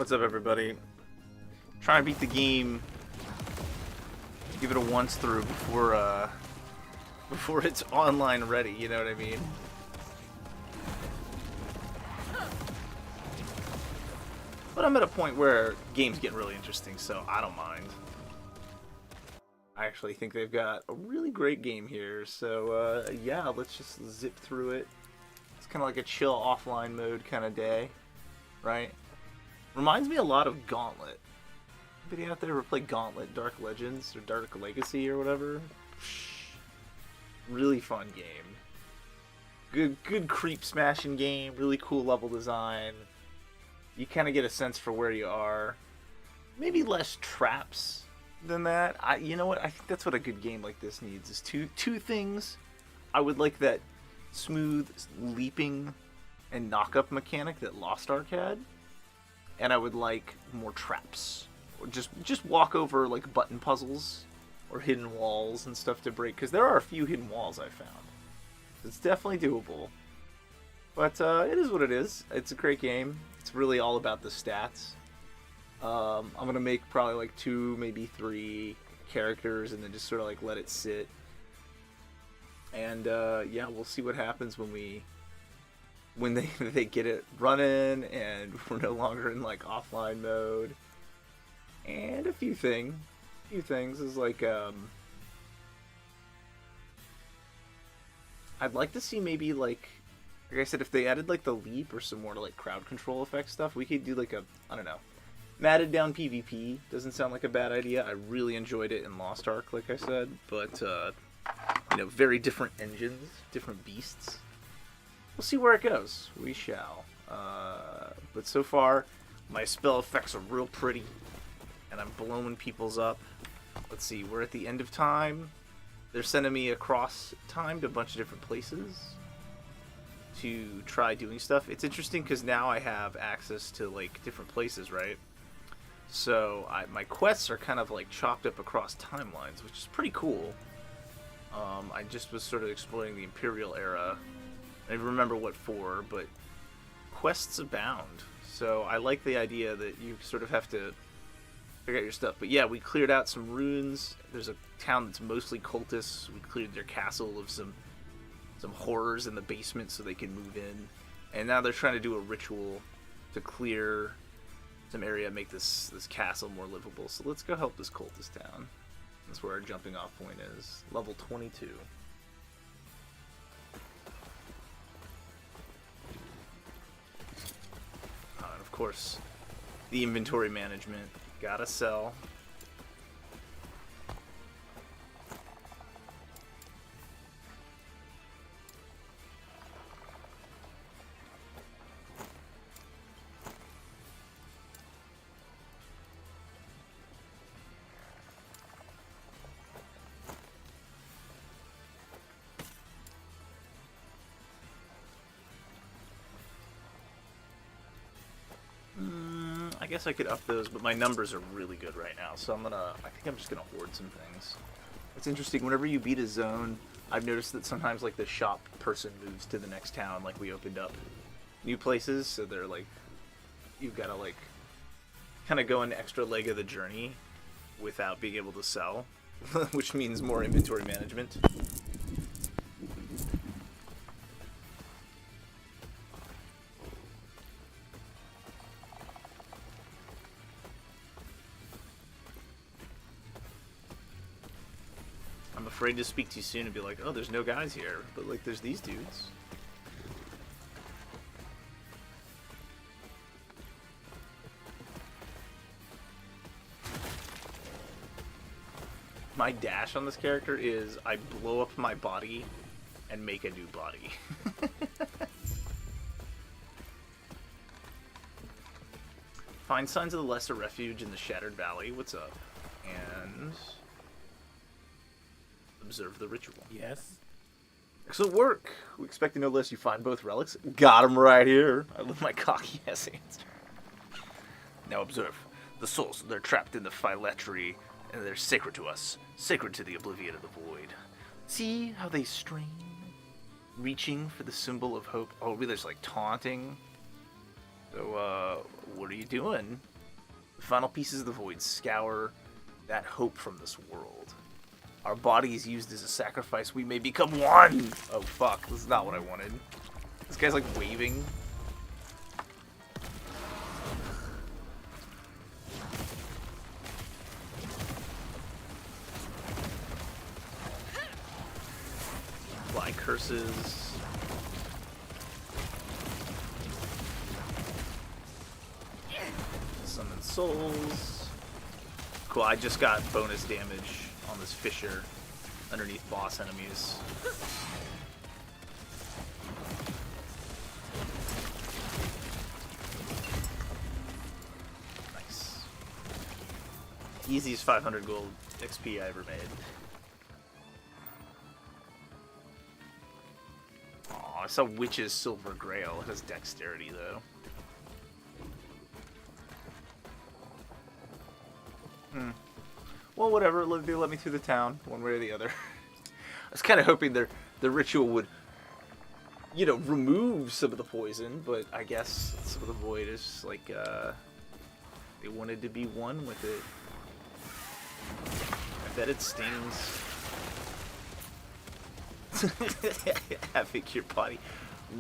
What's up, everybody? Trying to beat the game. Give it a once through before it's online ready. You know what I mean? But I'm at a point where game's getting really interesting, so I don't mind. I actually think they've got a really great game here. So yeah, let's just zip through it. It's kind of like a chill offline mode kind of day, right? Reminds me a lot of Gauntlet. Anybody out there ever play Gauntlet, Dark Legends, or Dark Legacy, or whatever? Really fun game. Good creep smashing game. Really cool level design. You kind of get a sense for where you are. Maybe less traps than that. You know what? I think that's what a good game like this needs. Is two things. I would like that smooth leaping and knock-up mechanic that Lost Ark had. And I would like more traps. Or just walk over like button puzzles or hidden walls and stuff to break. Because there are a few hidden walls I found. It's definitely doable. But it is what it is. It's a great game. It's really all about the stats. I'm going to make probably like 2, maybe 3 characters and then just sort of like let it sit. And yeah, we'll see what happens when they get it running and we're no longer in like offline mode. And a few things is like I'd like to see maybe like I said, if they added like the leap or some more like crowd control effect stuff, we could do like a, I don't know, matted down PvP. Doesn't sound like a bad idea. I really enjoyed it in Lost Ark, like I said, but you know, very different engines, different beasts. We'll see where it goes. We shall. But so far, my spell effects are real pretty, and I'm blowing people's up. Let's see, we're at the end of time. They're sending me across time to a bunch of different places to try doing stuff. It's interesting because now I have access to like different places, right? So my quests are kind of like chopped up across timelines, which is pretty cool. I just was sort of exploring the Imperial era. I don't remember what for, but quests abound. So I like the idea that you sort of have to figure out your stuff. But yeah, we cleared out some ruins. There's a town that's mostly cultists. We cleared their castle of some horrors in the basement so they can move in. And now they're trying to do a ritual to clear some area, make this castle more livable. So let's go help this cultist town. That's where our jumping off point is. Level 22. And of course, the inventory management. Gotta sell. I guess I could up those, but my numbers are really good right now, so I think I'm just gonna hoard some things. It's interesting, whenever you beat a zone, I've noticed that sometimes like the shop person moves to the next town, like we opened up new places, so they're like, you've gotta like, kind of go an extra leg of the journey without being able to sell, which means more inventory management. I'm afraid to speak too soon and be like, oh, there's no guys here. But, like, there's these dudes. My dash on this character is I blow up my body and make a new body. Find signs of the Lesser Refuge in the Shattered Valley. What's up? And observe the ritual. Yes. Excellent work. We expect to know less. You find both relics. Got him right here. I love my cocky ass answer. Now observe. The souls, they're trapped in the phyletry, and they're sacred to us. Sacred to the oblivion of the void. See how they strain? Reaching for the symbol of hope. Oh, there's like taunting. So, what are you doing? Final pieces of the void scour that hope from this world. Our body is used as a sacrifice. We may become one! Oh, fuck. This is not what I wanted. This guy's, like, waving. Fly curses. Summon souls. Cool, I just got bonus damage on this Fisher underneath boss enemies. Nice. Easiest 500 gold XP I ever made. Aw, I saw Witch's Silver Grail. It has dexterity though. Well, whatever. They let me through the town, one way or the other. I was kind of hoping the ritual would, you know, remove some of the poison, but I guess some of the void is like, they wanted to be one with it. I bet it stings. Having your body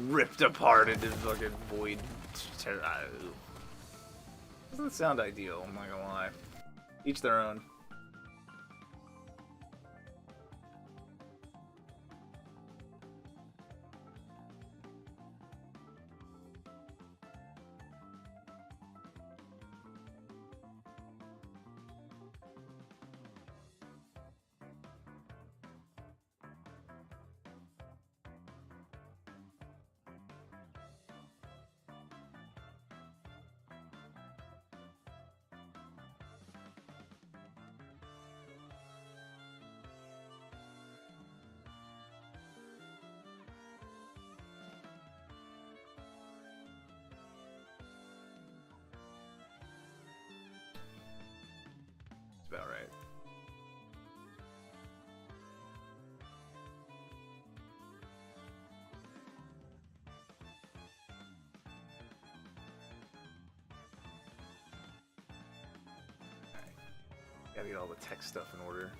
ripped apart into fucking void. Doesn't sound ideal, I'm not gonna lie. Each their own. About right. Alright. Gotta get all the tech stuff in order.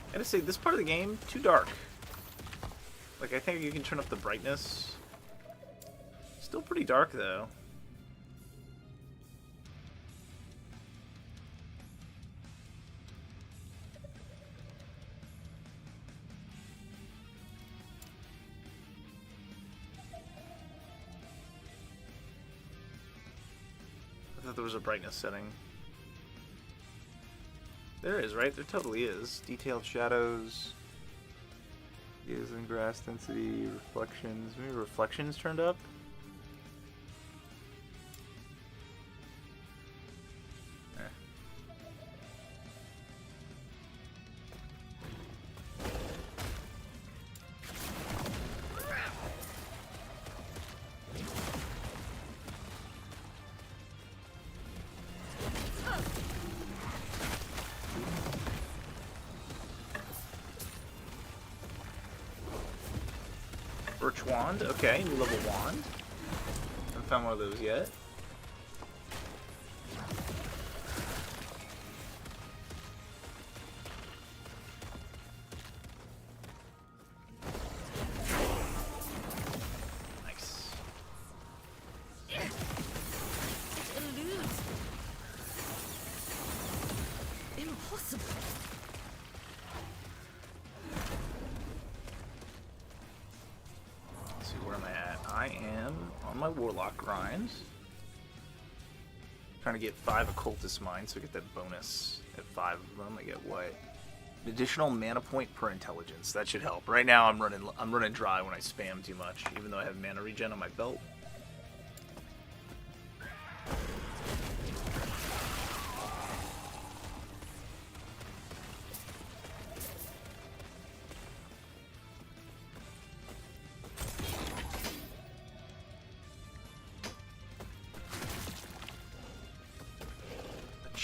I gotta say, this part of the game, too dark. Like, I think you can turn up the brightness. Still pretty dark, though. I thought there was a brightness setting. There is, right? There totally is. Detailed shadows. Is in grass density, reflections. Maybe reflections turned up? Birch wand, okay, new level wand. Haven't found one of those yet. Nice. Impossible. I am on my warlock grind. Trying to get 5 occultist mines so I get that bonus at 5 of them. I get what? An additional mana point per intelligence. That should help. Right now I'm running dry when I spam too much, even though I have mana regen on my belt.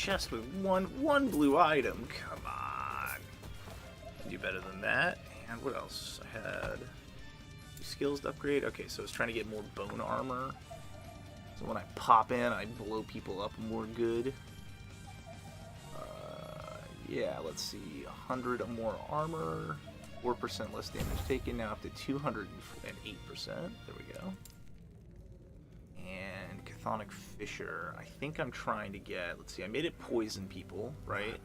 chest with one blue item. Come on. Do better than that. And what else? I had skills to upgrade. Okay, so I was trying to get more bone armor. So when I pop in, I blow people up more good. Yeah, let's see. 100 more armor. 4% less damage taken. Now up to 208%. There we go. And Chthonic Fissure. I think I'm trying to get... Let's see. I made it poison people, right?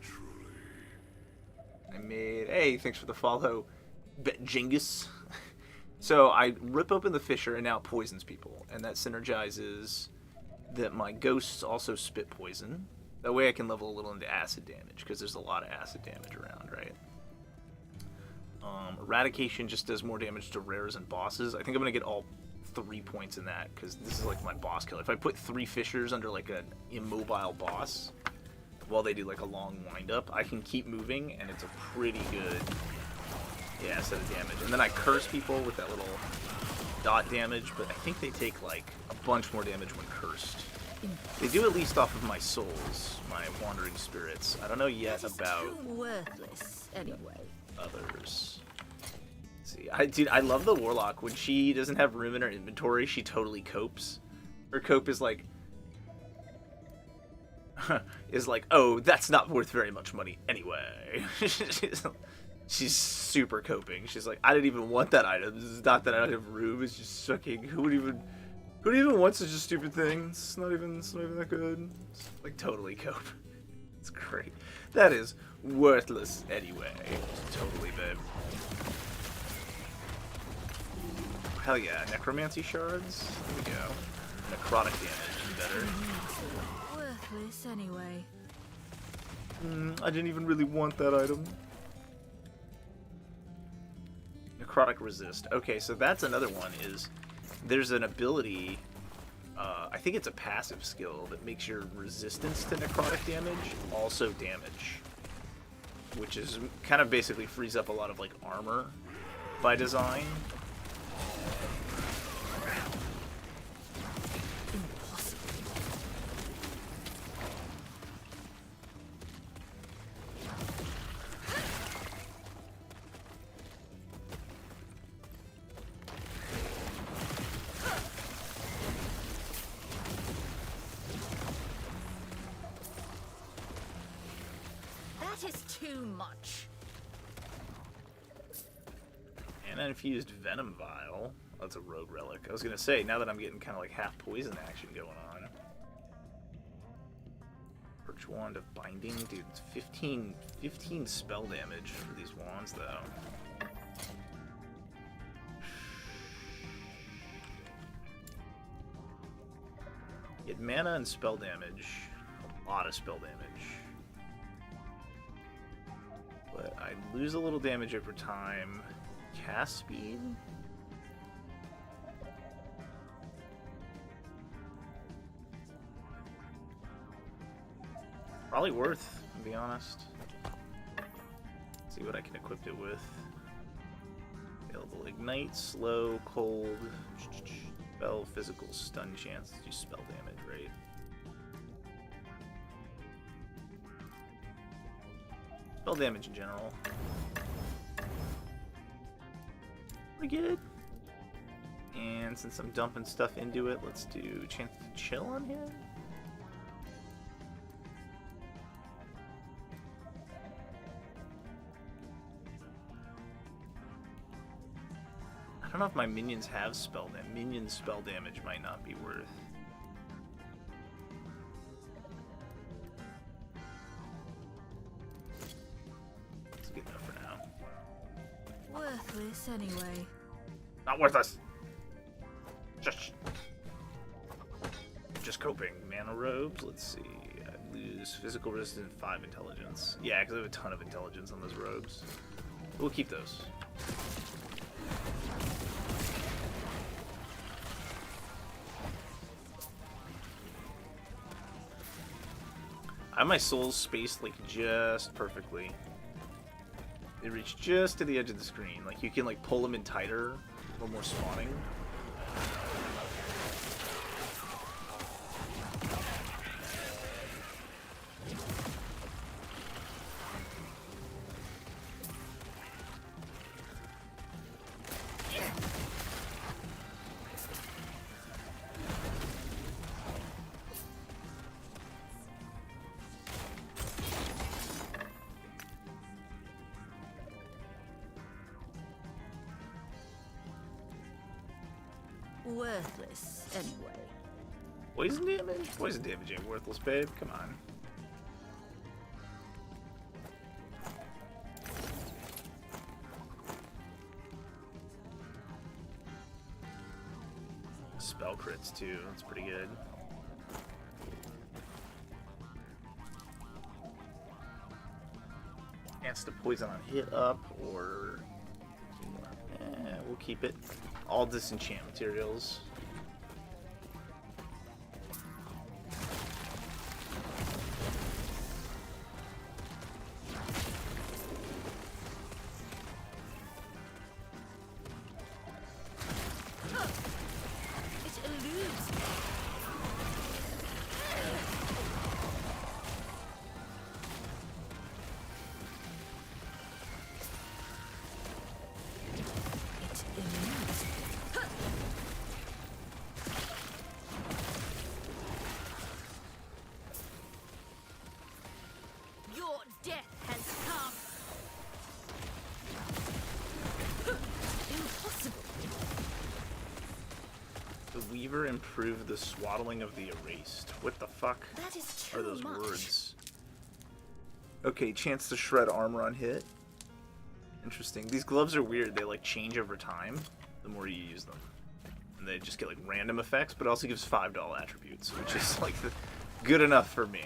I made... Hey, thanks for the follow, Jingis. So I rip open the fissure and now it poisons people. And that synergizes that my ghosts also spit poison. That way I can level a little into acid damage, because there's a lot of acid damage around, right? Eradication just does more damage to rares and bosses. I think I'm going to get all 3 points in that, because this is like my boss kill. If I put 3 fissures under like an immobile boss, while they do like a long wind-up, I can keep moving, and it's a pretty good set of damage. And then I curse people with that little dot damage, but I think they take like a bunch more damage when cursed. They do at least off of my souls, my wandering spirits. I don't know yet about worthless anyway. Others. Let's see, dude, I love the warlock. When she doesn't have room in her inventory, she totally copes. Her cope is like, oh, that's not worth very much money anyway. She's super coping. She's like, I didn't even want that item. This is not that I don't have room. It's just sucking. Who even wants such a stupid thing? It's not even that good. It's like totally cope. It's great. That is worthless anyway. Totally, babe. Hell yeah, necromancy shards. There we go. Necrotic damage better. Worthless anyway. I didn't even really want that item. Necrotic resist. Okay, so that's another one. Is there's an ability. I think it's a passive skill that makes your resistance to necrotic damage also damage, which is kind of basically frees up a lot of like armor by design. That is too much. And an infused venom vial. That's a rogue relic. I was gonna say, now that I'm getting kind of like half poison action going on. Perch wand of binding, dude. It's 15 spell damage for these wands, though. Get mana and spell damage. A lot of spell damage. But I lose a little damage over time. Cast speed? Probably worth, to be honest. Let's see what I can equip it with. Available ignite, slow, cold, spell, physical, stun chance. Do spell damage, right? Spell damage in general. Pretty good. And since I'm dumping stuff into it, let's do chance to chill on him. I don't know if my minions have spell damage. Minion spell damage might not be worth. It's good enough for now. Worthless anyway. Not worthless. Just coping. Mana robes. Let's see. I lose physical resistance 5 intelligence. Yeah, because I have a ton of intelligence on those robes. We'll keep those. I have my souls spaced like just perfectly. They reach just to the edge of the screen. Like you can like pull them in tighter, a little more spawning. Worthless anyway. Poison damage? Poison damage ain't worthless, babe. Come on. Spell crits too. That's pretty good. Chance to poison on hit up, or we'll keep it. All disenchant materials. Weaver improved the swaddling of the erased. What the fuck are those words? Okay, chance to shred armor on hit. Interesting. These gloves are weird. They like change over time the more you use them. And they just get like random effects, but it also gives $5 attributes, which is like good enough for me.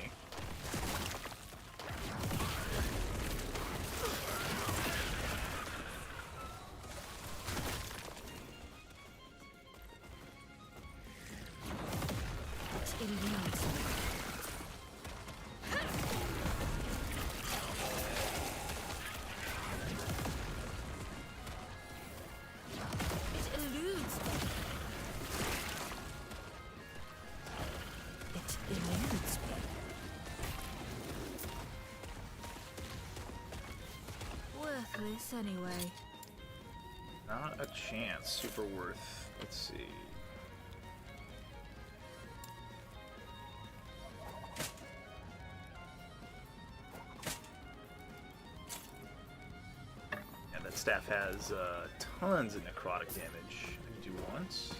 Worthless anyway. Not a chance. Super worth. Let's see. Yeah, that staff has tons of necrotic damage. I can do once.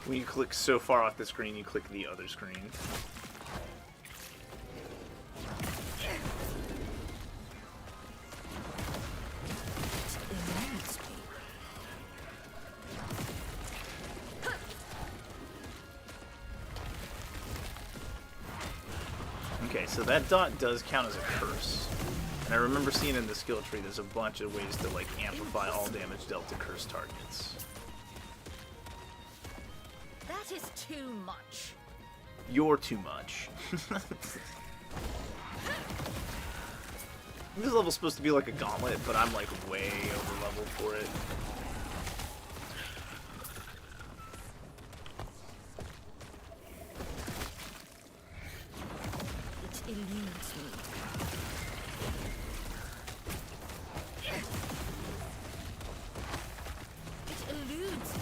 When you click so far off the screen, you click the other screen. Okay, so that dot does count as a curse. And I remember seeing in the skill tree there's a bunch of ways to like amplify all damage dealt to cursed targets. That is too much. You're too much. This level's supposed to be like a gauntlet, but I'm like way over leveled for it. It eludes me. It eludes me.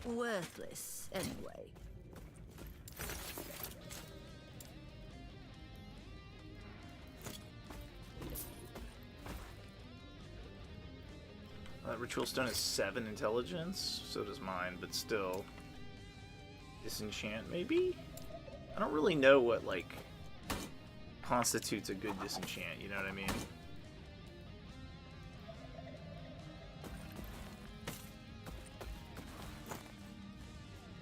Worthless anyway. Ritual Stone has 7 intelligence, so does mine, but still. Disenchant, maybe? I don't really know what, like, constitutes a good disenchant, you know what I mean?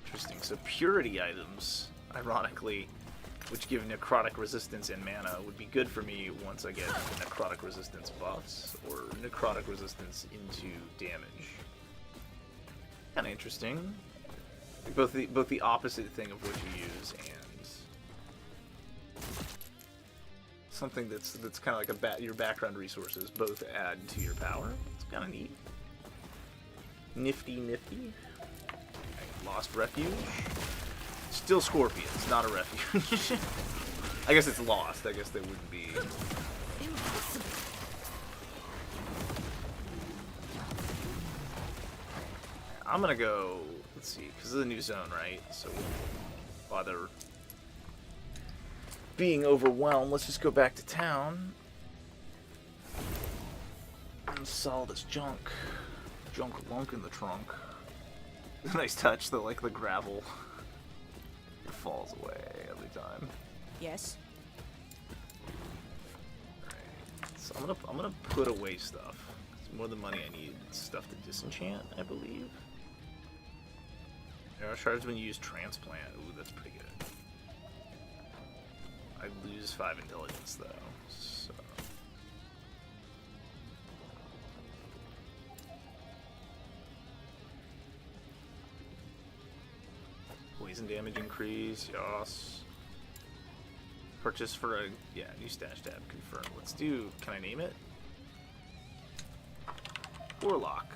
Interesting. So purity items, ironically, which give necrotic resistance and mana would be good for me once I get the necrotic resistance buffs, or necrotic resistance into damage. Kind of interesting. Both the opposite thing of what you use and something that's kind of like your background resources both add to your power. It's kind of neat. Nifty, nifty. Okay, lost refuge. Still scorpions, not a refuge. I guess it's lost. I guess they wouldn't be. Impossible. I'm gonna go. Let's see, because of the new zone, right? So while they're being overwhelmed, let's just go back to town and sell this junk. Junk lunk in the trunk. Nice touch, though, like the gravel falls away every time. Yes. Right. So I'm gonna put away stuff. It's more the money I need. Stuff to disenchant, I believe. Arrow shards when you use transplant. Ooh, that's pretty good. I lose 5 intelligence though. So poison damage increase, yas. Purchase for a new stash tab, confirm. Let's do, can I name it? Warlock.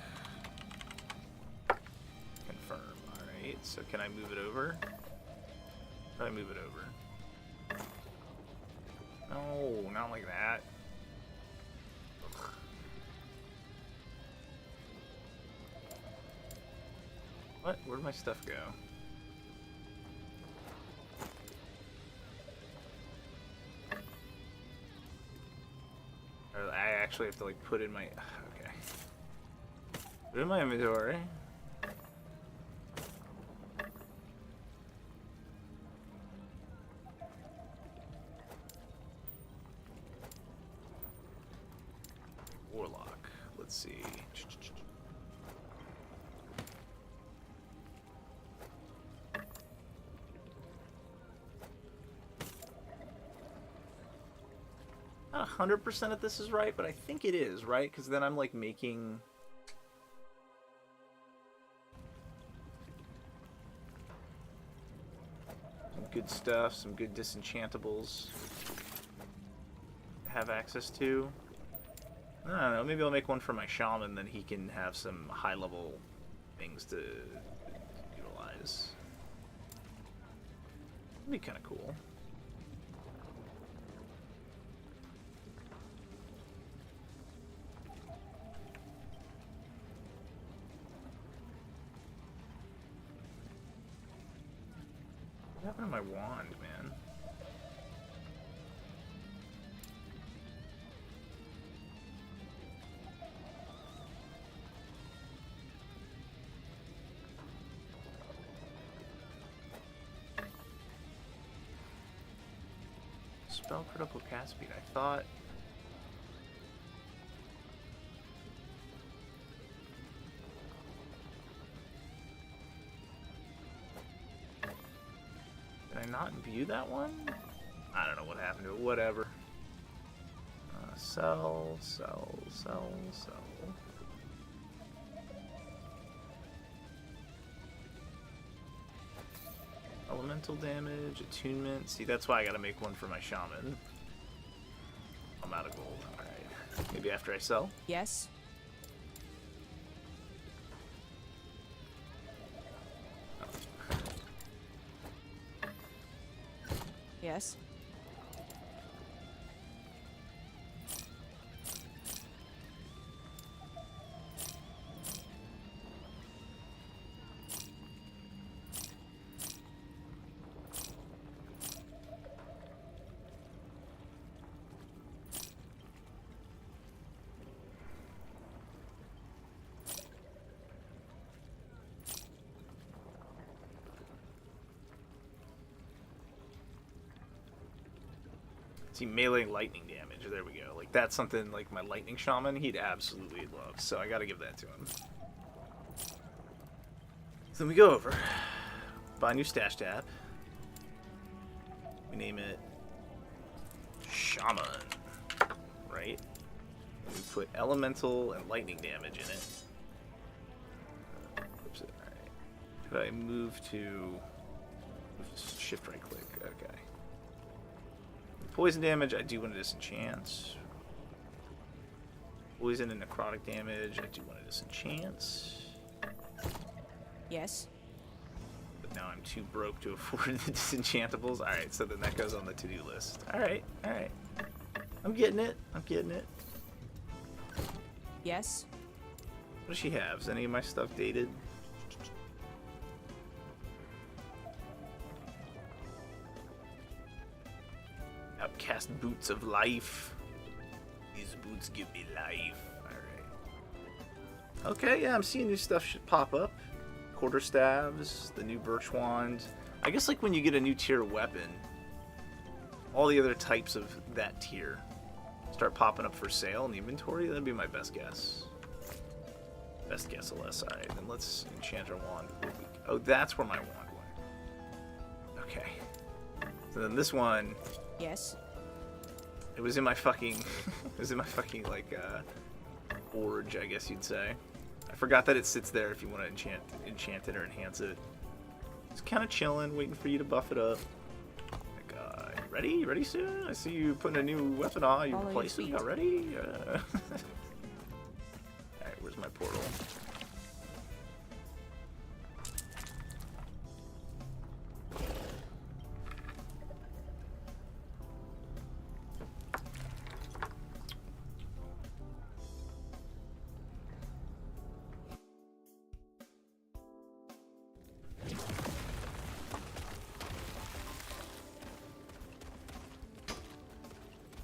Confirm. Alright, so can I move it over? How do I move it over? No, not like that. Ugh. What? Where'd my stuff go? Or I actually have to like put in my... Okay. Put it in my inventory. Warlock. Let's see. 100% if this is right, but I think it is, right? Because then I'm like making... some good stuff, some good disenchantables to have access to. I don't know, maybe I'll make one for my shaman, then he can have some high-level things to utilize. That'd be kind of cool. What happened to my wand, man? Spell critical cast speed. I thought... Did I not view that one? I don't know what happened to it. Whatever. Sell. Elemental damage, attunement. See, that's why I gotta make one for my shaman. I'm out of gold. Alright. Maybe after I sell? Yes. Yes. See, melee lightning damage. There we go. Like, that's something like my lightning shaman he'd absolutely love. So I gotta give that to him. So then we go over. Buy new stash tab. We name it Shaman, right? And we put elemental and lightning damage in it. Oops, alright. Could I move to shift right click? Okay. Poison damage, I do want to disenchant. Poison and necrotic damage, I do want to disenchant. Yes. But now I'm too broke to afford the disenchantables. Alright, so then that goes on the to-do list. Alright, alright. I'm getting it. I'm getting it. Yes. What does she have? Is any of my stuff dated? Outcast boots of life. These boots give me life. Alright. Okay, yeah, I'm seeing new stuff should pop up. Quarterstaves, the new birch wand. I guess like when you get a new tier weapon, all the other types of that tier start popping up for sale in the inventory. That'd be my best guess. Best guess, alas. Alright, then let's enchant our wand. Oh, that's where my wand went. Okay. So then this one, Yes. it was in my fucking, it was in my fucking, like, forge, I guess you'd say. I forgot that it sits there if you want to enchant it or enhance it. It's kind of chilling, waiting for you to buff it up. Like, ready? Ready soon? I see you putting a new weapon on. You Follow your replacing feet. already? Alright, where's my portal?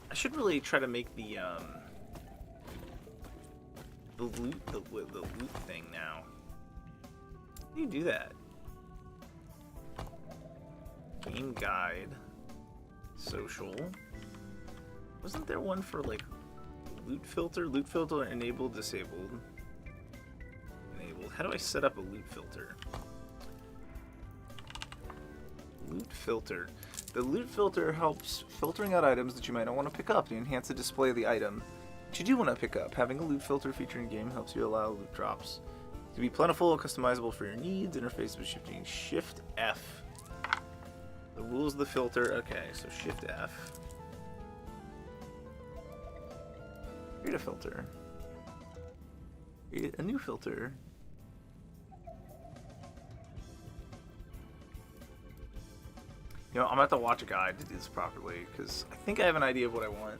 I should really try to make the loot thing now. How do you do that? Game guide, social. Wasn't there one for like loot filter? Loot filter enabled, disabled. Enabled. How do I set up a loot filter? Loot filter. The loot filter helps filtering out items that you might not want to pick up to enhance the display of the item that you do want to pick up. Having a loot filter feature in game helps you allow loot drops to be plentiful and customizable for your needs. Interface with shifting Shift F. The rules of the filter. Okay, so Shift F. Create a filter. Create a new filter. You know, I'm gonna have to watch a guide to do this properly, because I think I have an idea of what I want.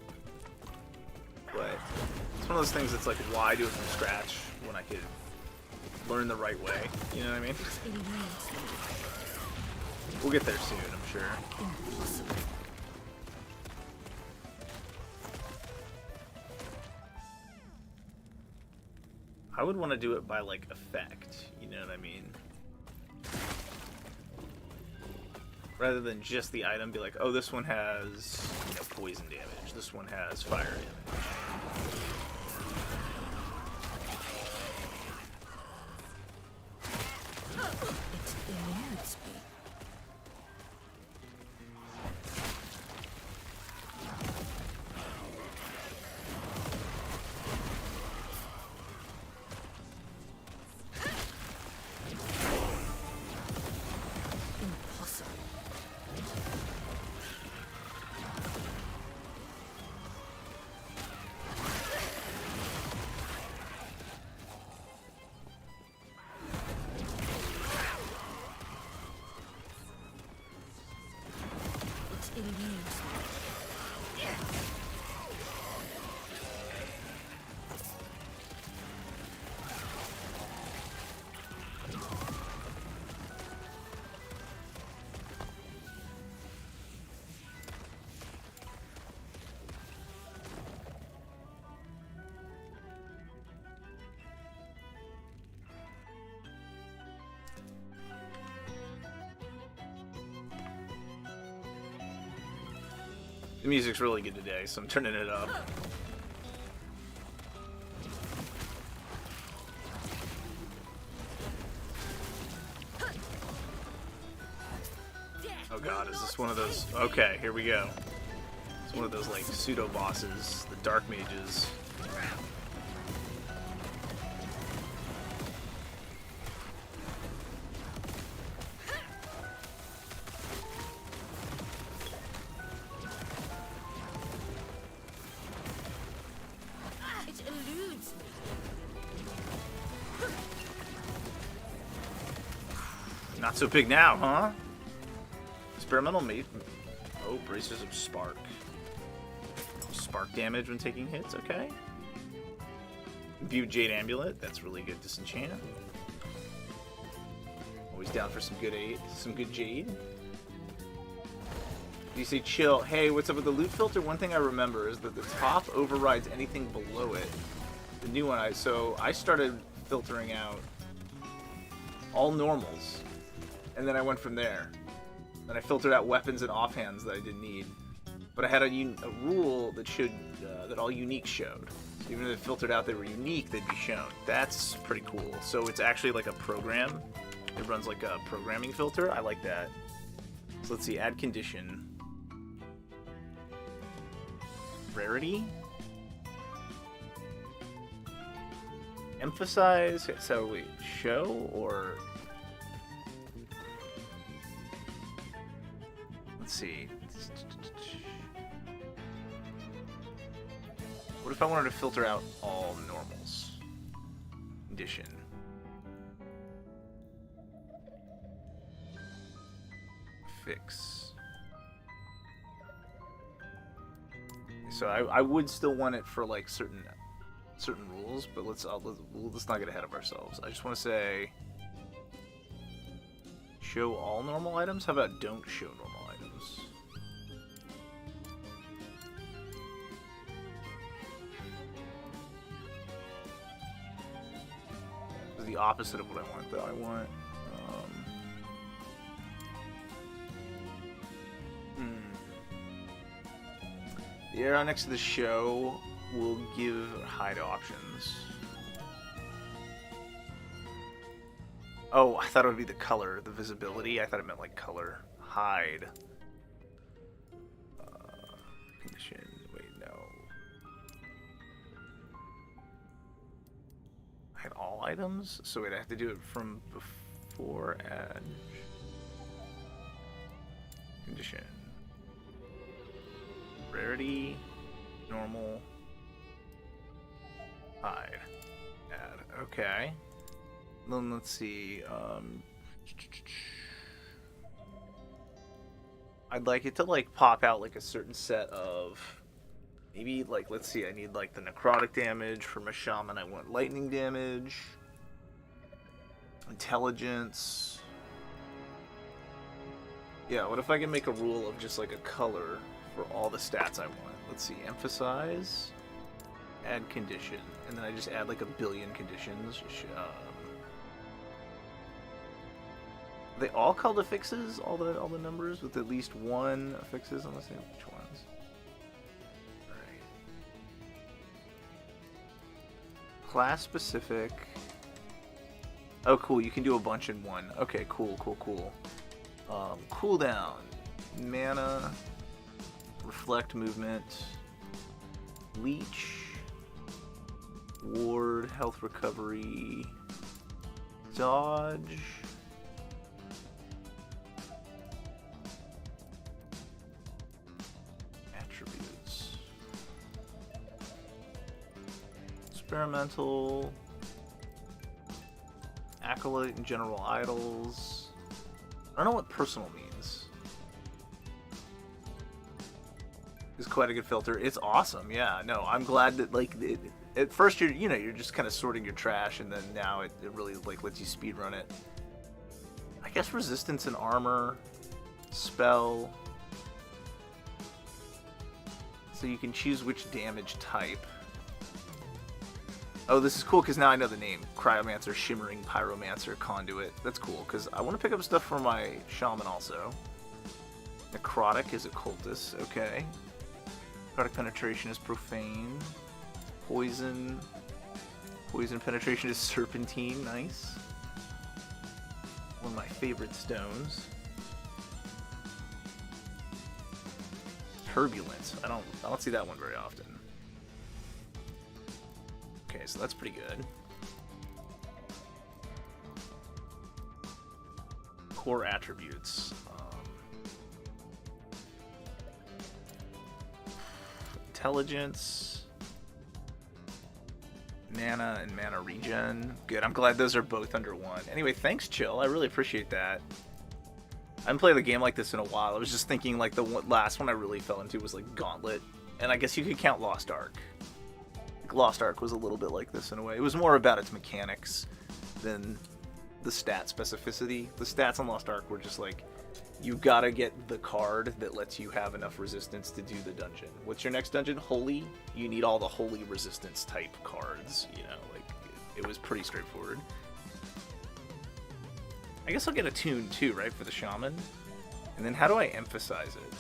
But it's one of those things that's like, why do it from scratch when I could learn the right way? You know what I mean? We'll get there soon, I'm sure. I would want to do it by, like, effect. You know what I mean? Rather than just the item, be like, oh, this one has, you know, poison damage. This one has fire damage. The music's really good today, so I'm turning it up. Oh god, is this one of those? Okay, here we go. It's one of those like pseudo bosses, the dark mages. It eludes me. Not so big now, huh? Experimental mate. Oh, bracers of spark. Spark damage when taking hits, okay. View Jade Amulet, that's really good disenchant. Always down for some good jade. You say chill. Hey, what's up with the loot filter? One thing I remember is that the top overrides anything below it. The new one, so I started filtering out all normals, and then I went from there. Then I filtered out weapons and offhands that I didn't need. But I had a rule that showed that all uniques showed. So even if they filtered out they were unique, they'd be shown. That's pretty cool. So it's actually like a program. It runs like a programming filter. I like that. So let's see. Add condition. Rarity. Emphasize. So wait, show or. Let's see. What if I wanted to filter out all normals? Condition. Fix. So I would still want it for like certain rules, but let's not get ahead of ourselves. I just want to say show all normal items. How about don't show normal items? This is the opposite of what I want, though. I want the arrow next to the show will give hide options. Oh, I thought it would be the color, the visibility. I thought it meant like color. Hide. Condition. Wait, no. Hide all items? So wait, I have to do it from before add. Condition. Rarity. Normal. Hide. Add. Okay. Then let's see. I'd like it to like pop out like a certain set of maybe like let's see. I need like the necrotic damage for my shaman. I want lightning damage, intelligence. Yeah. What if I can make a rule of just like a color for all the stats I want? Let's see. Emphasize. Add condition, and then I just add like a billion conditions. Are they all called affixes? All the numbers with at least one affixes on the same. Which ones? Alright. Class specific. Oh, cool. You can do a bunch in one. Okay, cool. Cooldown. Mana. Reflect movement. Leech. Ward. Health recovery. Dodge. Attributes. Experimental. Acolyte and general idols. I don't know what personal means. It's quite a good filter. It's awesome. Yeah. No, I'm glad that like at first you're just kind of sorting your trash, and then now it really like lets you speedrun it. I guess resistance and armor, spell. So you can choose which damage type. Oh, this is cool because now I know the name. Cryomancer, Shimmering, Pyromancer, Conduit. That's cool because I want to pick up stuff for my Shaman also. Necrotic is Occultist. Okay. Necrotic Penetration is Profane. Poison. Poison Penetration is Serpentine. Nice. One of my favorite stones. turbulent. I don't see that one very often. Okay, so that's pretty good. Core attributes. Intelligence. Mana and mana regen. Good, I'm glad those are both under 1. Anyway, thanks, Chill. I really appreciate that. I haven't played a game like this in a while. I was just thinking, like, the last one I really fell into was, like, Gauntlet. And I guess you could count Lost Ark. Like, Lost Ark was a little bit like this in a way. It was more about its mechanics than the stat specificity. The stats on Lost Ark were just like, you gotta get the card that lets you have enough resistance to do the dungeon. What's your next dungeon? Holy? You need all the holy resistance type cards, you know, like, it was pretty straightforward. I guess I'll get a tune too, right, for the shaman? And then how do I emphasize it?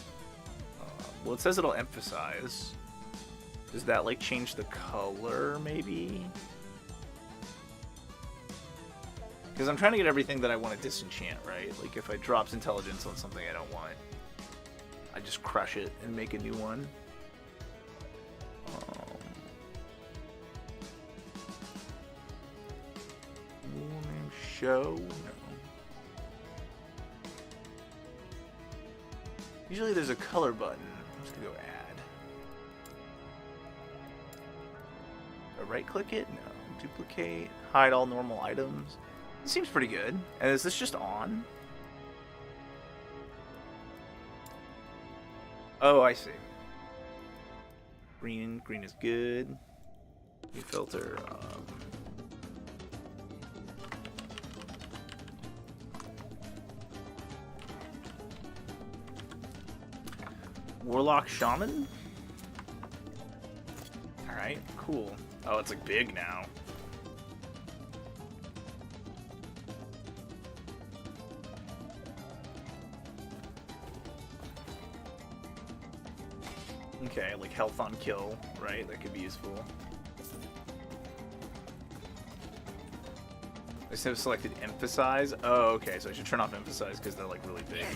Well, it says it'll emphasize. Does that, like, change the color, maybe? Because I'm trying to get everything that I want to disenchant, right? Like, if I drops intelligence on something I don't want, I just crush it and make a new one. Show? No. Usually there's a color button. I'm just gonna go add. Right click it? No. Duplicate. Hide all normal items. It seems pretty good. And is this just on? Oh, I see. Green is good. New filter. Warlock Shaman? Alright, cool. Oh, it's like big now. Okay, like health on kill, right? That could be useful. I just have selected emphasize. Oh, okay, so I should turn off emphasize because they're like really big.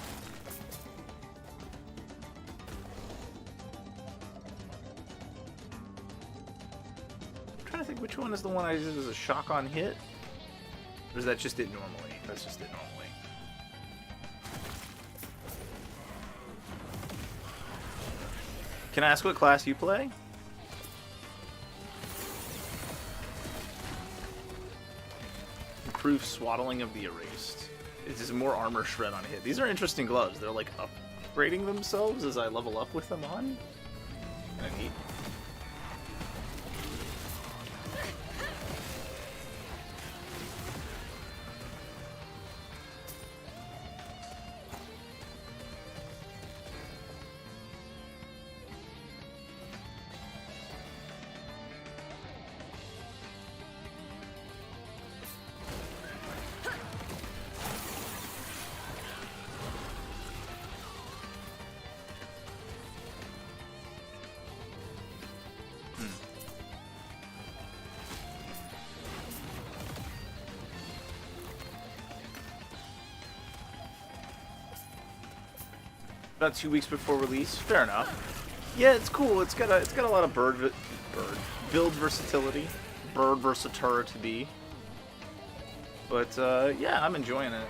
I'm trying to think which one is the one I use as a shock on hit? Or is that just it normally? That's just it normally. Can I ask what class you play? Improve swaddling of the erased. It is more armor shred on hit. These are interesting gloves. They're like upgrading themselves as I level up with them on. Kinda neat. About 2 weeks before release. Fair enough. Yeah, it's cool. It's got a lot of build versatility, bird versatility. But yeah, I'm enjoying it.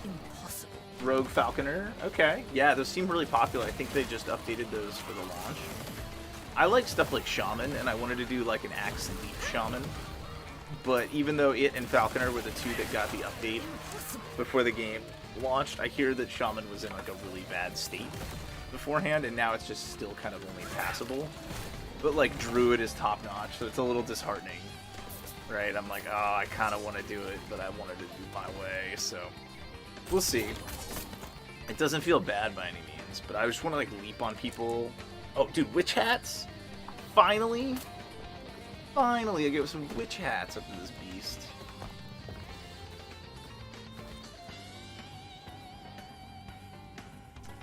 Impossible. Rogue Falconer. Okay. Yeah, those seem really popular. I think they just updated those for the launch. I like stuff like Shaman, and I wanted to do like an Axe Leap Shaman. But even though it and Falconer were the two that got the update before the game launched, I hear that Shaman was in like a really bad state beforehand, and now it's just still kind of only passable. But like Druid is top notch, so it's a little disheartening, right? I'm like, oh, I kind of want to do it, but I wanted to do my way, so we'll see. It doesn't feel bad by any means, but I just want to like leap on people. Oh, dude, witch hats! Finally! Finally, I get some witch hats up to this beast.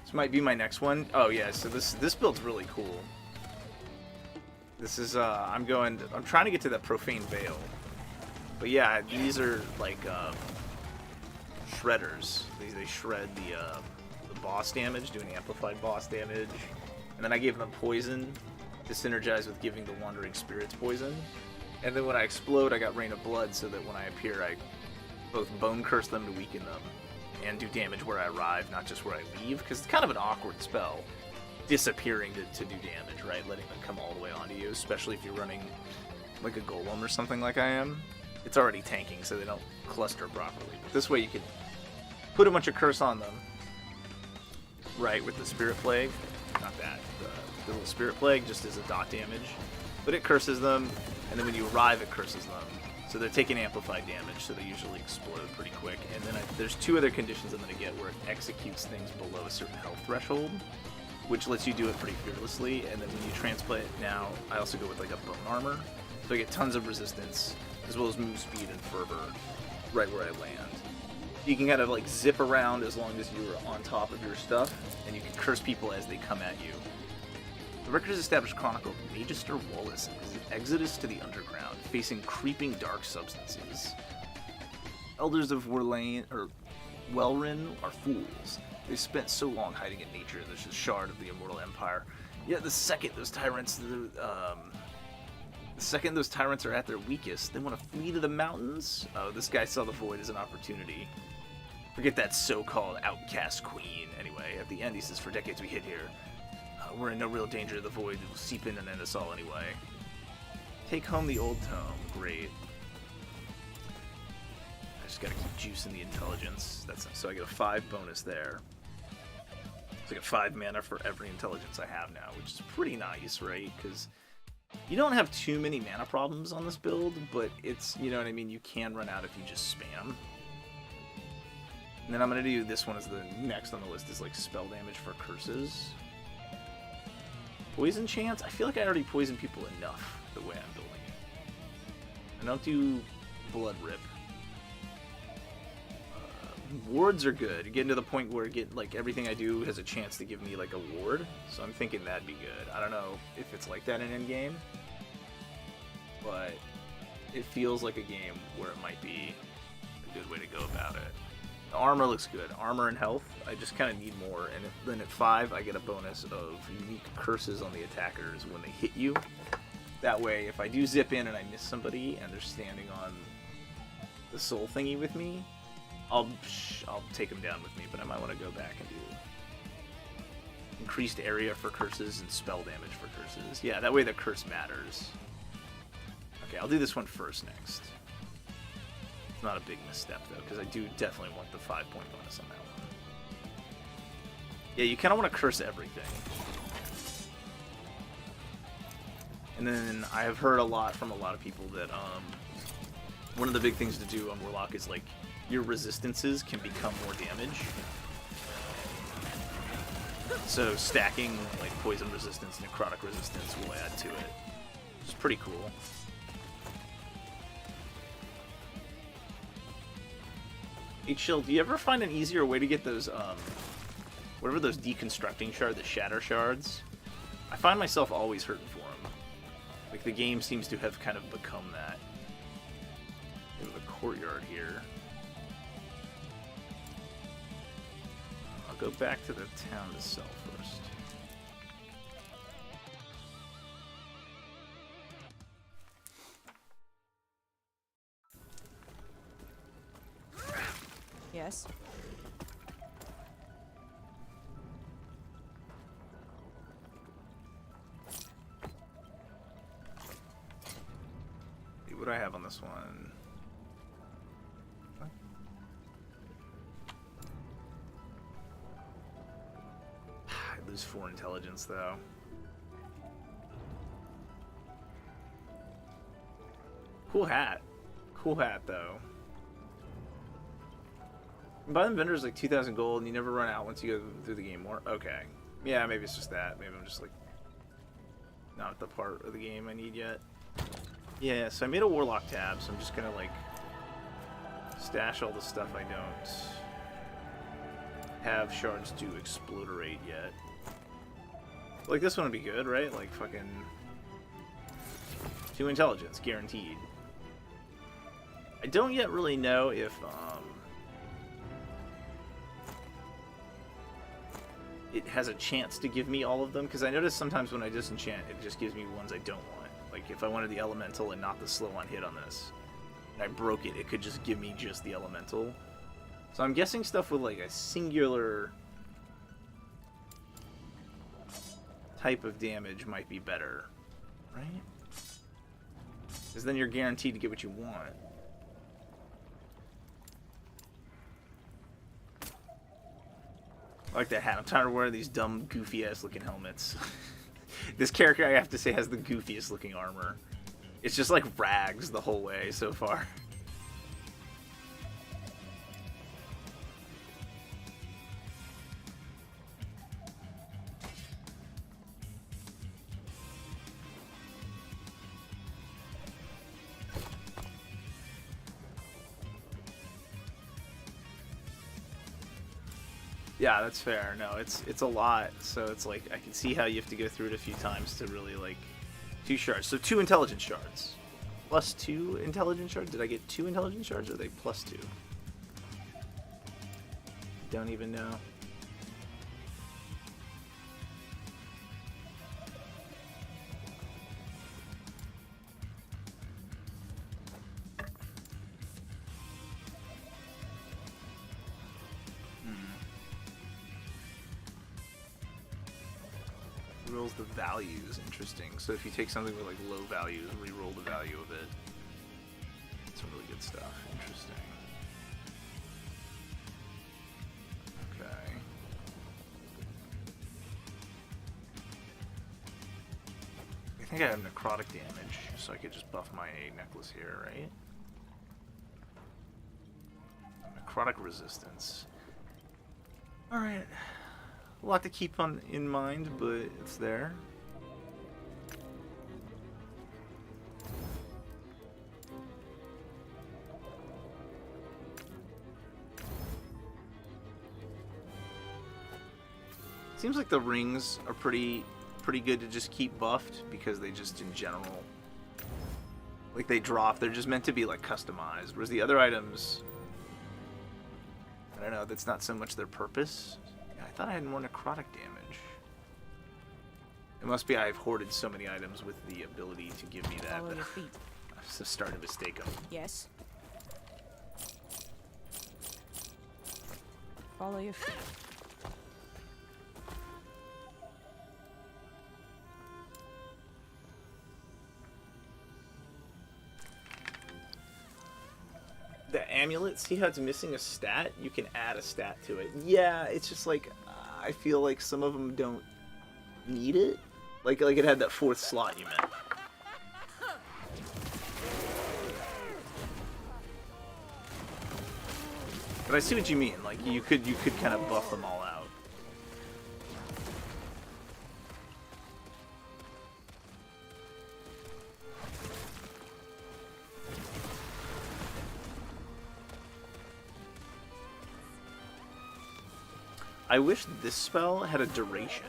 This might be my next one. Oh yeah, so this build's really cool. This is I'm trying to get to that Profane Veil. But yeah, these are like shredders. They shred the boss damage, doing amplified boss damage. And And then I gave them poison to synergize with giving the Wandering Spirits poison. And then when I explode, I got Rain of Blood, so that when I appear, I both Bone Curse them to weaken them, and do damage where I arrive, not just where I leave, because it's kind of an awkward spell, disappearing to do damage, right? Letting them come all the way onto you, especially if you're running like a Golem or something like I am. It's already tanking, so they don't cluster properly. But this way you can put a bunch of curse on them, right, with the Spirit Plague. Not that. The little Spirit Plague just is a dot damage. But it curses them, and then when you arrive, it curses them. So they're taking amplified damage, so they usually explode pretty quick. And then there's two other conditions I'm going to get where it executes things below a certain health threshold, which lets you do it pretty fearlessly. And then when you transplant now, I also go with like a Bone Armor. So I get tons of resistance, as well as move speed and fervor right where I land. You can kind of like zip around as long as you're on top of your stuff, and you can curse people as they come at you. The record has established Chronicle of Magister Wallace as an exodus to the underground, facing creeping dark substances. Elders of Wellrin are fools. They spent so long hiding in nature, there's a shard of the immortal empire. Yet the second those tyrants are at their weakest, they want to flee to the mountains? Oh, this guy saw the void as an opportunity. Forget that so-called outcast queen. Anyway, at the end he says, for decades we hid here. We're in no real danger of the void. It will seep in and end us all anyway. Take home the old tome. Great. I just gotta keep juicing the intelligence. So I get a 5 bonus there. So I get 5 mana for every intelligence I have now, which is pretty nice, right? Because you don't have too many mana problems on this build, but it's, you know what I mean, you can run out if you just spam. And then I'm gonna do this one as the next on the list is like spell damage for curses. Poison chance? I feel like I already poisoned people enough the way I'm building it. I don't do blood rip. Wards are good. Getting to the point where like everything I do has a chance to give me like a ward, so I'm thinking that'd be good. I don't know if it's like that in endgame, but it feels like a game where it might be a good way to go about it. The armor looks good. Armor and health, I just kind of need more. And then at 5, I get a bonus of unique curses on the attackers when they hit you. That way, if I do zip in and I miss somebody and they're standing on the soul thingy with me, I'll take them down with me. But I might want to go back and do increased area for curses and spell damage for curses. Yeah, that way the curse matters. Okay, I'll do this one first next. Not a big misstep though, because I do definitely want the 5-point bonus on that one. Yeah, you kind of want to curse everything. And then I have heard a lot from a lot of people that one of the big things to do on Warlock is like your resistances can become more damage. So stacking like poison resistance and necrotic resistance will add to it. It's pretty cool. H-Shell, do you ever find an easier way to get those, whatever those deconstructing shards, the shatter shards? I find myself always hurting for them. Like, the game seems to have kind of become that. In the courtyard here. I'll go back to the town itself first. Yes. What do I have on this one? I lose 4 intelligence though. Cool hat. Cool hat though. Buy them vendors like 2,000 gold and you never run out once you go through the game more. Okay. Yeah, maybe it's just that. Maybe I'm just like not at the part of the game I need yet. Yeah, so I made a Warlock tab, so I'm just gonna like stash all the stuff I don't have shards to exploderate yet. Like this one would be good, right? Like fucking 2 intelligence, guaranteed. I don't yet really know if it has a chance to give me all of them, because I notice sometimes when I disenchant, it just gives me ones I don't want. Like, if I wanted the elemental and not the slow on hit on this, and I broke it, it could just give me just the elemental. So I'm guessing stuff with, like, a singular type of damage might be better, right? Because then you're guaranteed to get what you want. I like that hat. I'm tired of wearing these dumb, goofy-ass looking helmets. This character, I have to say, has the goofiest looking armor. It's just like rags the whole way so far. Yeah, that's fair. No, it's a lot, so it's like I can see how you have to go through it a few times to really like 2 shards. So 2 intelligence shards. Plus 2 intelligence shards? Did I get 2 intelligence shards or are they plus 2? Don't even know. Rolls the values. Interesting. So if you take something with like low values, re-roll the value of it. Some really good stuff. Interesting. Okay. I think I have necrotic damage, so I could just buff my necklace here, right? Necrotic resistance. Alright. A lot to keep in mind, but it's there. Seems like the rings are pretty good to just keep buffed because they just in general, like they drop. They're just meant to be like customized, whereas the other items, I don't know. That's not so much their purpose. I thought I had more necrotic damage. It must be I've hoarded so many items with the ability to give me that. Follow your feet. I'm starting to mistake them. Yes. Follow your feet. The amulet, see how it's missing a stat? You can add a stat to it. Yeah, it's just like, I feel like some of them don't need it. Like it had that 4th slot you meant. But I see what you mean. Like you could kind of buff them all out. I wish this spell had a duration.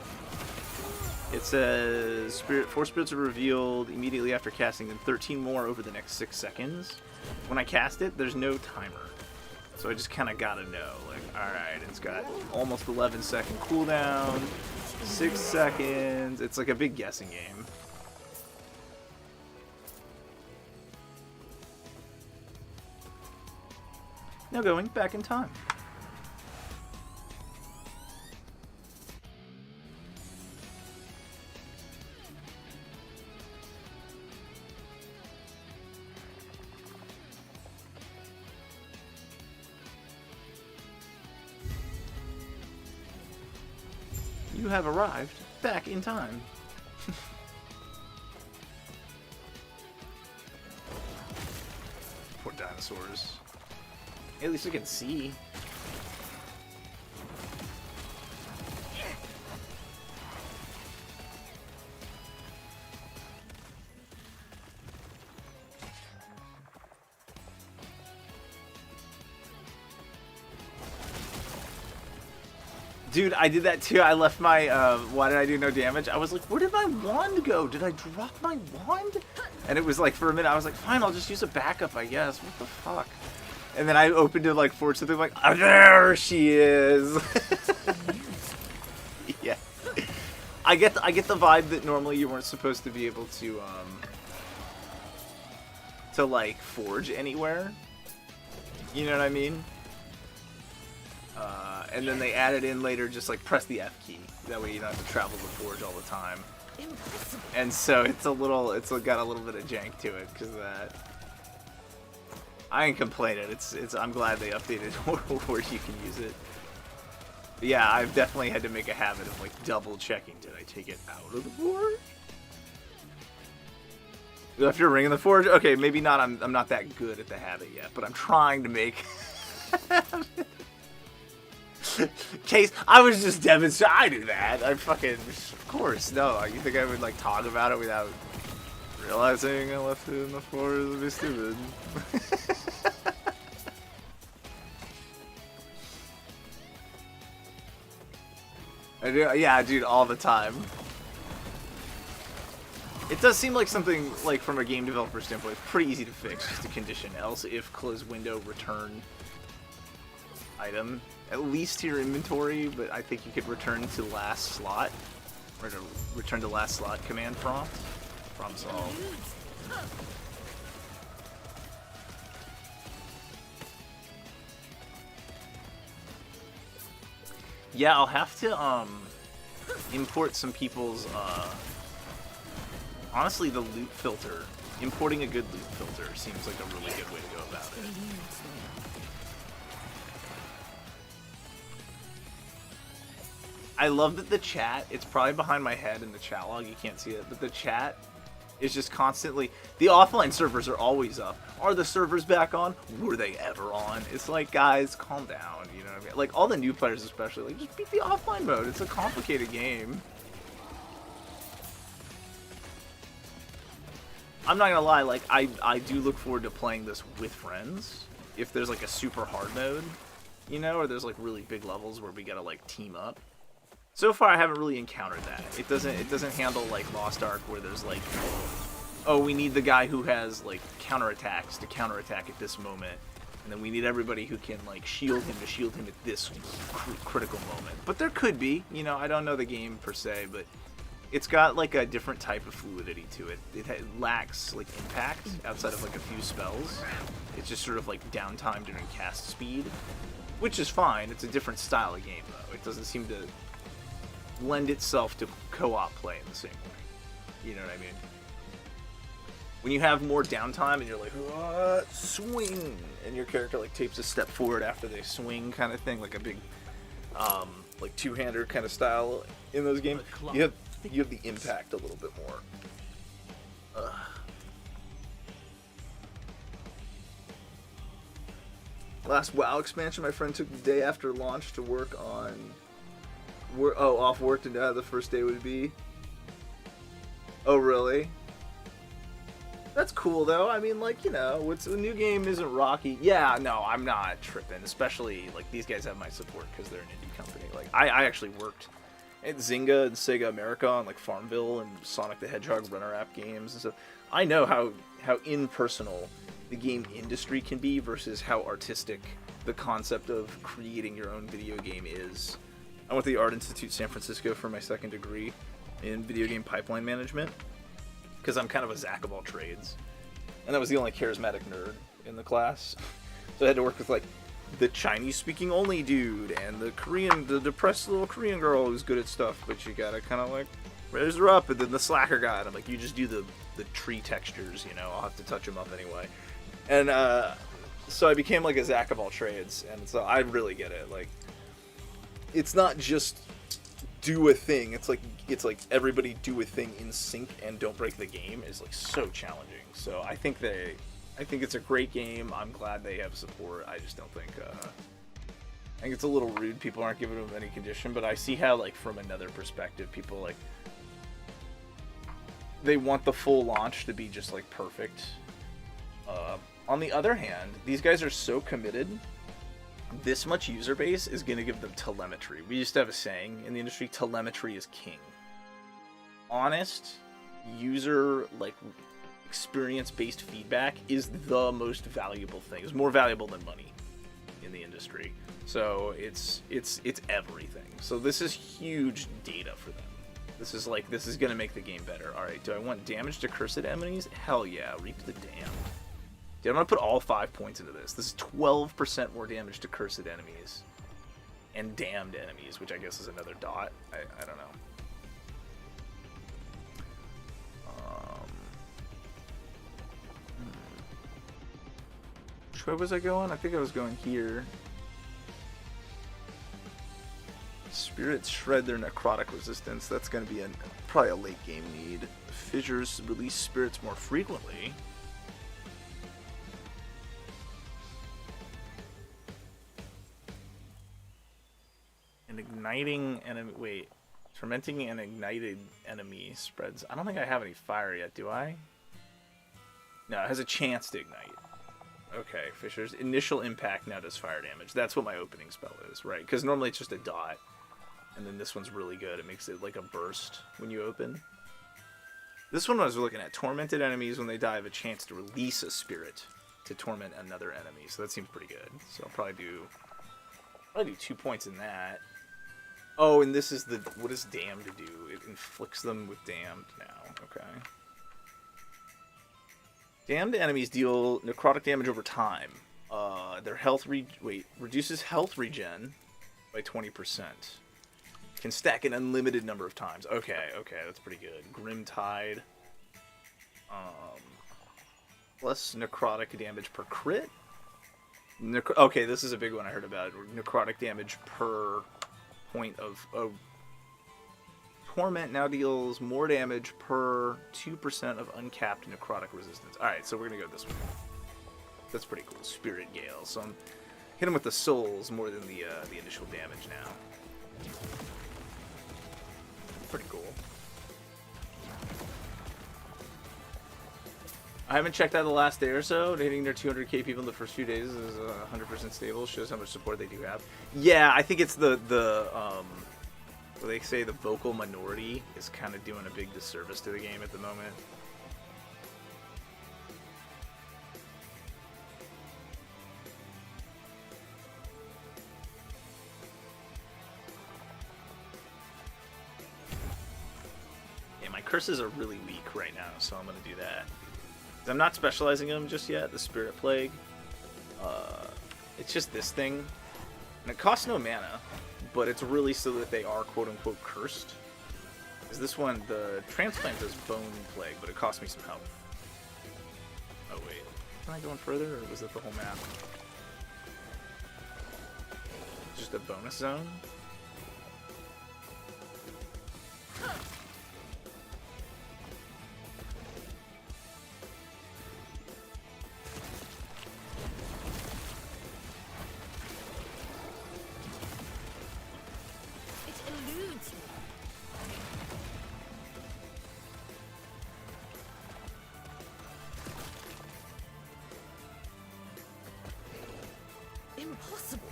It says, 4 spirits are revealed immediately after casting, then 13 more over the next 6 seconds. When I cast it, there's no timer. So I just kind of gotta know, like, alright, it's got almost 11-second cooldown, 6 seconds. It's like a big guessing game. Now going back in time. You have arrived back in time. Poor dinosaurs. At least I can see. Dude, I did that too. I left my, why did I do no damage? I was like, where did my wand go? Did I drop my wand? And it was like, for a minute, I was like, fine, I'll just use a backup, I guess. What the fuck? And then I opened it like forward something like, oh, there she is. I get the vibe that normally you weren't supposed to be able to like forge anywhere. You know what I mean? And then they added in later, just like press the F key. That way you don't have to travel the forge all the time. Impossible. And so it's got a little bit of jank to it because of that. I ain't complaining. I'm glad they updated where you can use it. But yeah, I've definitely had to make a habit of like double checking. Did I take it out of the forge? If you're ringing the forge, okay, maybe not. I'm not that good at the habit yet, but I'm trying to make. Case, I was just demonstrating. I do that. I fucking, of course, no. You think I would like talk about it without realizing I left it in the forge? It'd be stupid. I do, yeah, dude, all the time. It does seem like something, like, from a game developer standpoint, it's pretty easy to fix, just a condition. Else, if close window, return item, at least to your inventory, but I think you could return to last slot, or to return to last slot command prompt. Problem solved. Yeah, I'll have to, import some people's, honestly, the loot filter. Importing a good loot filter seems like a really good way to go about it. I love that the chat, it's probably behind my head in the chat log, you can't see it, but the chat is just constantly, the offline servers are always up. Are the servers back on? Were they ever on? It's like, guys, calm down, you know what I mean? Like, all the new players especially, like, just beat the offline mode. It's a complicated game. I'm not gonna lie, like, I do look forward to playing this with friends. If there's, like, a super hard mode, you know, or there's, like, really big levels where we gotta, like, team up. So far, I haven't really encountered that. It doesn't handle, like, Lost Ark, where there's, like, oh, we need the guy who has, like, counterattacks to counterattack at this moment. And then we need everybody who can, like, shield him to shield him at this critical moment. But there could be, you know, I don't know the game per se, but it's got, like, a different type of fluidity to it. It lacks, like, impact outside of, like, a few spells. It's just sort of, like, downtime during cast speed, which is fine. It's a different style of game, though. It doesn't seem to lend itself to co-op play in the same way. You know what I mean? When you have more downtime and you're like, swing, and your character like takes a step forward after they swing, kind of thing, like a big, like two-hander kind of style in those games, you have the impact a little bit more. Last WoW expansion, my friend took the day after launch to work on. Off work to know how the first day would be. Oh, really? That's cool, though. I mean, like, you know, the new game isn't rocky. Yeah, no, I'm not tripping. Especially, like, these guys have my support because they're an indie company. Like, I actually worked at Zynga and Sega America on, like, Farmville and Sonic the Hedgehog runner-app games and stuff. I know how impersonal the game industry can be versus how artistic the concept of creating your own video game is. I went to the Art Institute San Francisco for my second degree in video game pipeline management because I'm kind of a Zach of all trades, and I was the only charismatic nerd in the class, so I had to work with like the Chinese-speaking only dude and the depressed little Korean girl who's good at stuff, but you gotta kind of like raise her up, and then the slacker guy, and I'm like, you just do the tree textures, you know, I'll have to touch them up anyway, and so I became like a Zach of all trades, and so I really get it, like. It's not just do a thing. It's like everybody do a thing in sync and don't break the game is like so challenging. So I think it's a great game. I'm glad they have support. I just don't think I think it's a little rude. People aren't giving them any condition, but I see how like from another perspective, people like they want the full launch to be just like perfect. On the other hand, these guys are so committed. This much user base is going to give them telemetry. We used to have a saying in the industry, telemetry is king. Honest, user, like, experience-based feedback is the most valuable thing. It's more valuable than money in the industry. So it's everything. So this is huge data for them. This is gonna make the game better. Alright, do I want damage to cursed enemies? Hell yeah, Reap the Damned. Dude, I'm gonna put all 5 points into this. This is 12% more damage to cursed enemies. And damned enemies, which I guess is another dot. I don't know. Which way was I going? I think I was going here. Spirits shred their necrotic resistance. That's going to be probably a late game need. Fissures release spirits more frequently. And igniting enemy. Wait. Tormenting an ignited enemy spreads. I don't think I have any fire yet, do I? No, it has a chance to ignite. Okay, Fissures. Initial impact now does fire damage. That's what my opening spell is, right? Because normally it's just a dot. And then this one's really good. It makes it like a burst when you open. This one I was looking at. Tormented enemies, when they die, have a chance to release a spirit to torment another enemy. So that seems pretty good. So I'll probably do 2 points in that. Oh, and this is what does Damned do? It inflicts them with Damned now. Okay. Damned enemies deal necrotic damage over time. Their health reduces health regen by 20%. Can stack an unlimited number of times. Okay, that's pretty good. Grim Tide. Plus necrotic damage per crit. Okay, this is a big one I heard about. Necrotic damage per point of Torment now deals more damage per 2% of uncapped necrotic resistance. Alright, so we're going to go this way. That's pretty cool. Spirit Gale. So I'm hitting with the souls more than the initial damage now. Pretty cool. I haven't checked out the last day or so. Hitting their 200k people in the first few days is 100% stable. Shows how much support they do have. Yeah, I think it's the where they say the vocal minority is kind of doing a big disservice to the game at the moment. Yeah, my curses are really weak right now, so I'm going to do that. I'm not specializing them just yet, the Spirit Plague. It's just this thing. And it costs no mana, but it's really so that they are quote-unquote cursed. Because this one, the transplant does Bone Plague, but it cost me some health. Oh wait, can I go in further, or was it the whole map? Just a bonus zone? Impossible.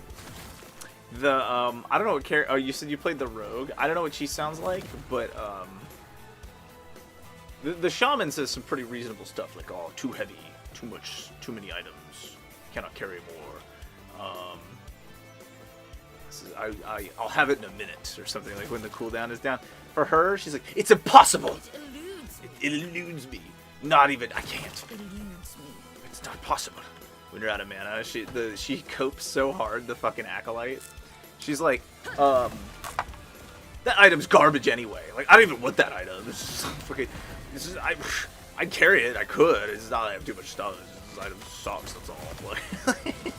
I don't know what character. Oh, you said you played the rogue. I don't know what she sounds like, but the shaman says some pretty reasonable stuff, like, oh, too heavy, too many items, cannot carry more. I'll have it in a minute or something, like when the cooldown is down. For her, she's like, it's impossible. It eludes me. Not even. I can't. It eludes me. It's not possible. When you're out of mana, she copes so hard, the fucking acolyte. She's like, that item's garbage anyway. Like, I don't even want that item. I'd carry it. I could. It's not that I have too much stuff. This item sucks. That's all. Like,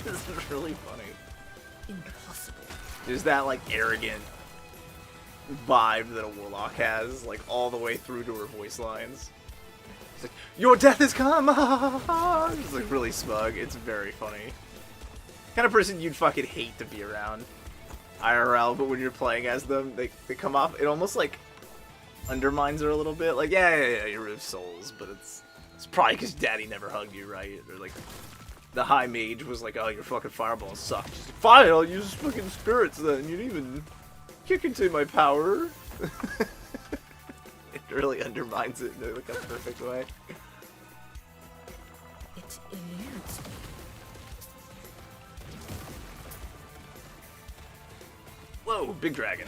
this is really funny. Impossible. There's that like arrogant vibe that a warlock has, like all the way through to her voice lines. It's like, your death has come! It's like really smug. It's very funny. Kind of person you'd fucking hate to be around IRL, but when you're playing as them, they come off, it almost like undermines her a little bit. Like, yeah, you're of souls, but it's probably because daddy never hugged you, right? Or like, the high mage was like, oh, your fucking fireballs suck. She's like, fine, I'll use fucking spirits then. You didn't even kick into my power. It really undermines it in like a perfect way. It eludes me. Whoa, big dragon.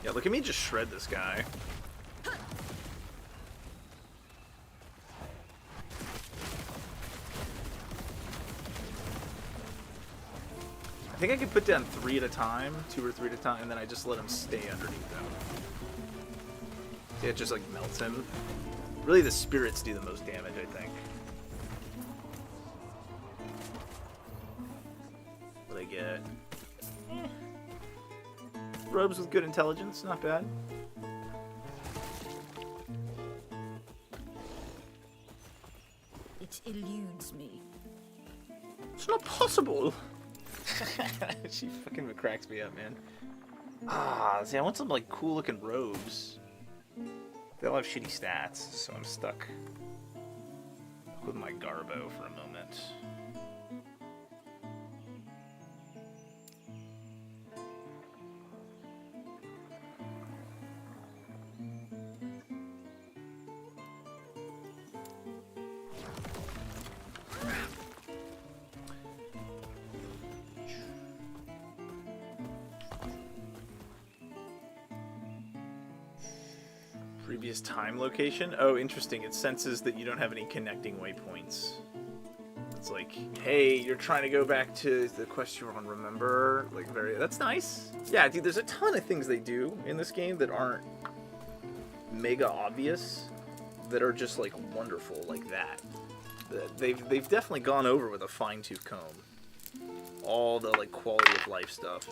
Yeah, look at me just shred this guy. I think I can put down 3 at a time, 2 or 3 at a time, and then I just let him stay underneath them. Yeah, it just like melts him. Really, the spirits do the most damage, I think. What I get? Robes with good intelligence, not bad. It eludes me. It's not possible. She fucking cracks me up, man. Ah, see, I want some like cool looking robes. They all have shitty stats, so I'm stuck with my garbo for a moment. Previous time location? Oh, interesting. It senses that you don't have any connecting waypoints. It's like, hey, you're trying to go back to the quest you were on, remember? Like, that's nice. Yeah, dude, there's a ton of things they do in this game that aren't mega obvious, that are just, like, wonderful, like that. They've definitely gone over with a fine-tooth comb all the, like, quality of life stuff.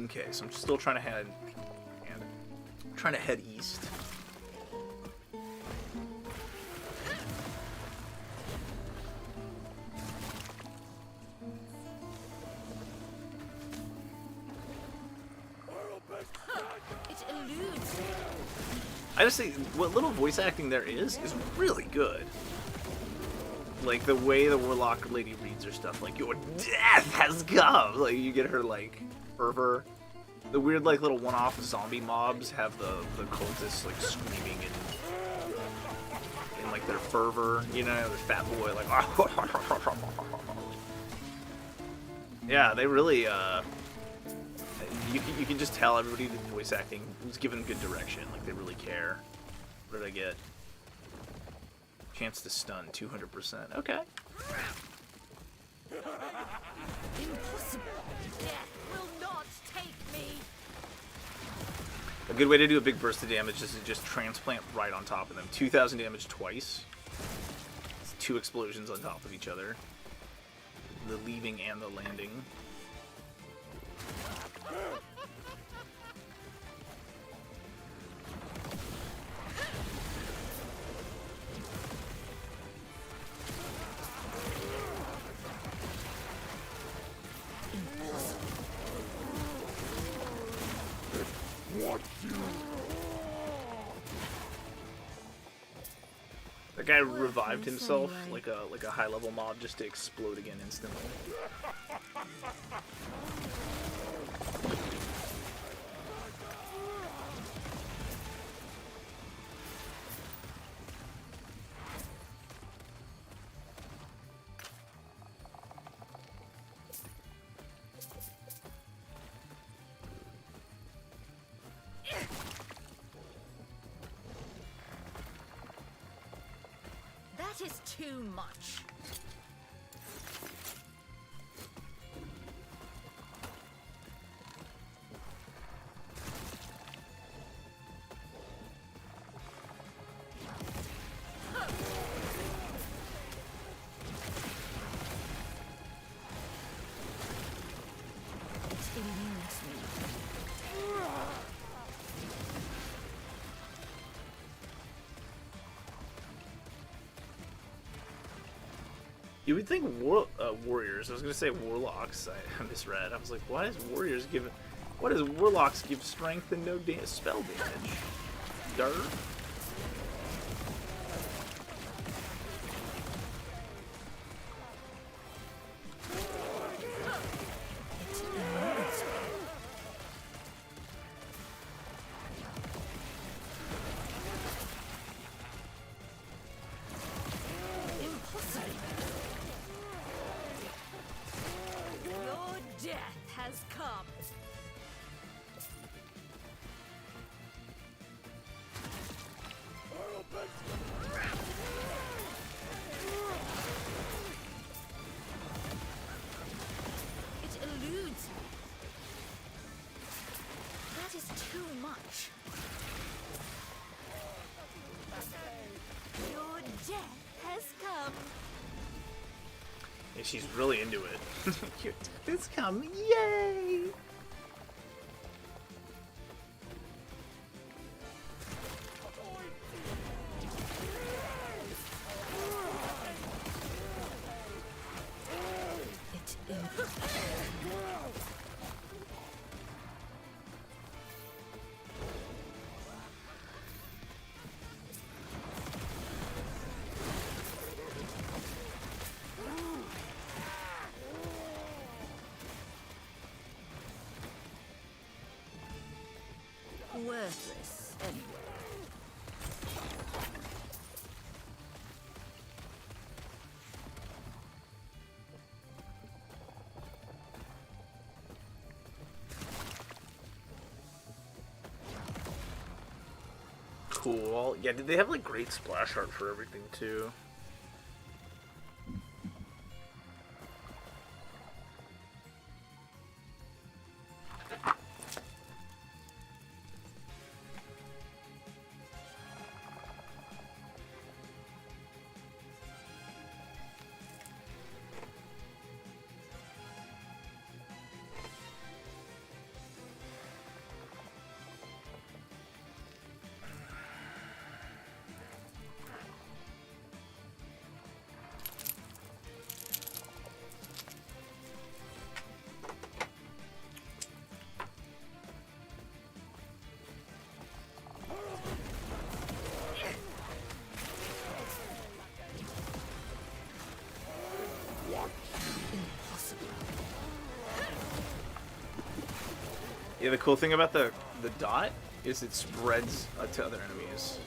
Okay, so I'm still trying to head east. It eludes me. I just say, what little voice acting there is really good. Like, the way the Warlock lady reads her stuff, like, your death has come! Like, you get her, like, fervor. The weird, like, little one-off zombie mobs have the cultists, like, screaming in like, their fervor, you know, the fat boy, like, yeah, they really, you can just tell everybody the voice acting was given good direction, like, they really care. What did I get? Chance to stun, 200%. Okay. Impossible. Death will not take me. A good way to do a big burst of damage is to just transplant right on top of them. 2,000 damage twice. It's 2 explosions on top of each other. The leaving and the landing. That guy revived himself like a high level mob just to explode again instantly. That is too much. It eludes me. You would think warriors. I was gonna say warlocks. I misread. I was like, why does warriors give? Why does warlocks give strength and no spell damage? Dirt. Your death has come. Yeah, she's really into it. It's coming, yay! Worthless, anyway. Cool. Yeah, did they have like great splash art for everything too? Yeah, the cool thing about the dot is it spreads to other enemies.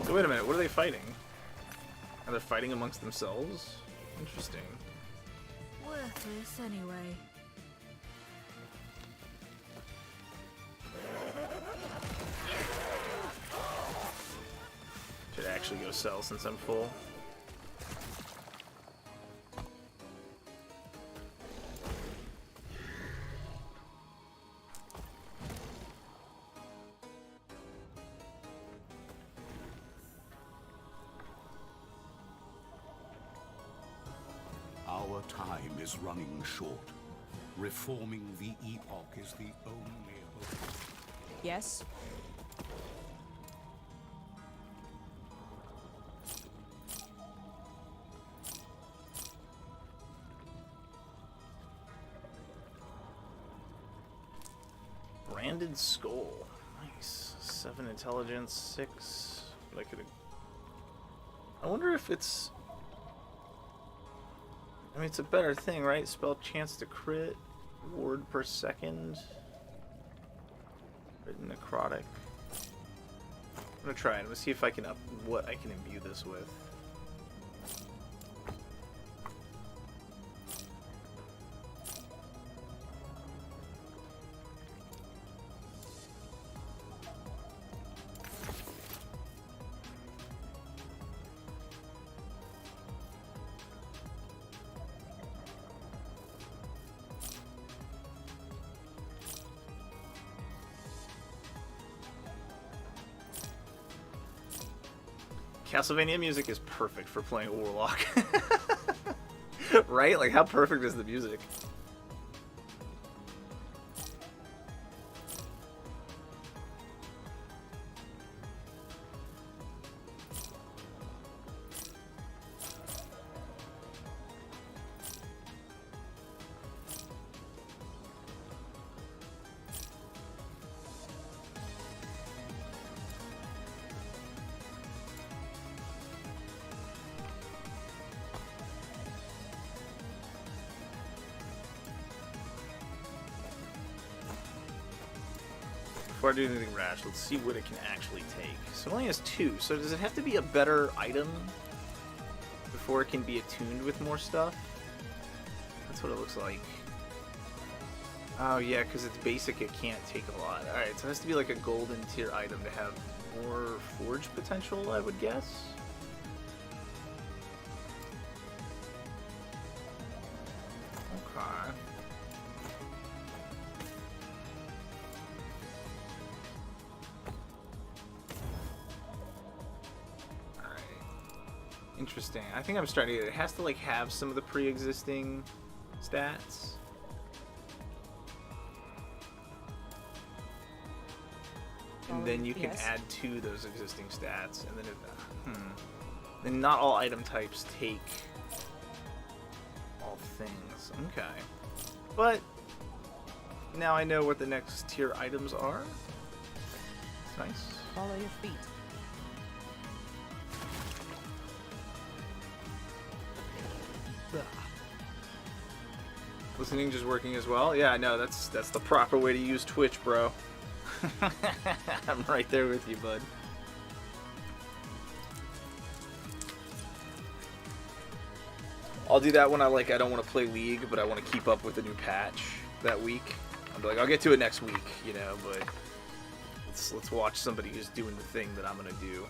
So wait a minute, what are they fighting? Are they fighting amongst themselves? Interesting. Worthless, anyway. Should actually go sell since I'm full. Our time is running short. Reforming the epoch is the only hope. Yes? Branded skull. Nice. 7 intelligence, 6. But I wonder if it's... I mean, it's a better thing, right? Spell chance to crit, ward per second. Written necrotic. I'm gonna try it. I'm gonna see if I can what I can imbue this with. Castlevania music is perfect for playing a warlock. Right? Like, how perfect is the music? Before I do anything rash, let's see what it can actually take. So it only has 2, so does it have to be a better item before it can be attuned with more stuff? That's what it looks like. Oh yeah, because it's basic, it can't take a lot. Alright, so it has to be like a golden tier item to have more forge potential, I would guess? Okay. Interesting. I think I'm starting to get it. It has to like have some of the pre-existing stats. And then you can add to those existing stats, and then then not all item types take all things. Okay, but now I know what the next tier items are. It's nice. Follow your feet. Listening just working as well. Yeah, no, that's the proper way to use Twitch, bro. I'm right there with you, bud. I'll do that when I don't want to play League, but I want to keep up with the new patch that week. I'll be like, I'll get to it next week, you know, but let's watch somebody who's doing the thing that I'm gonna do.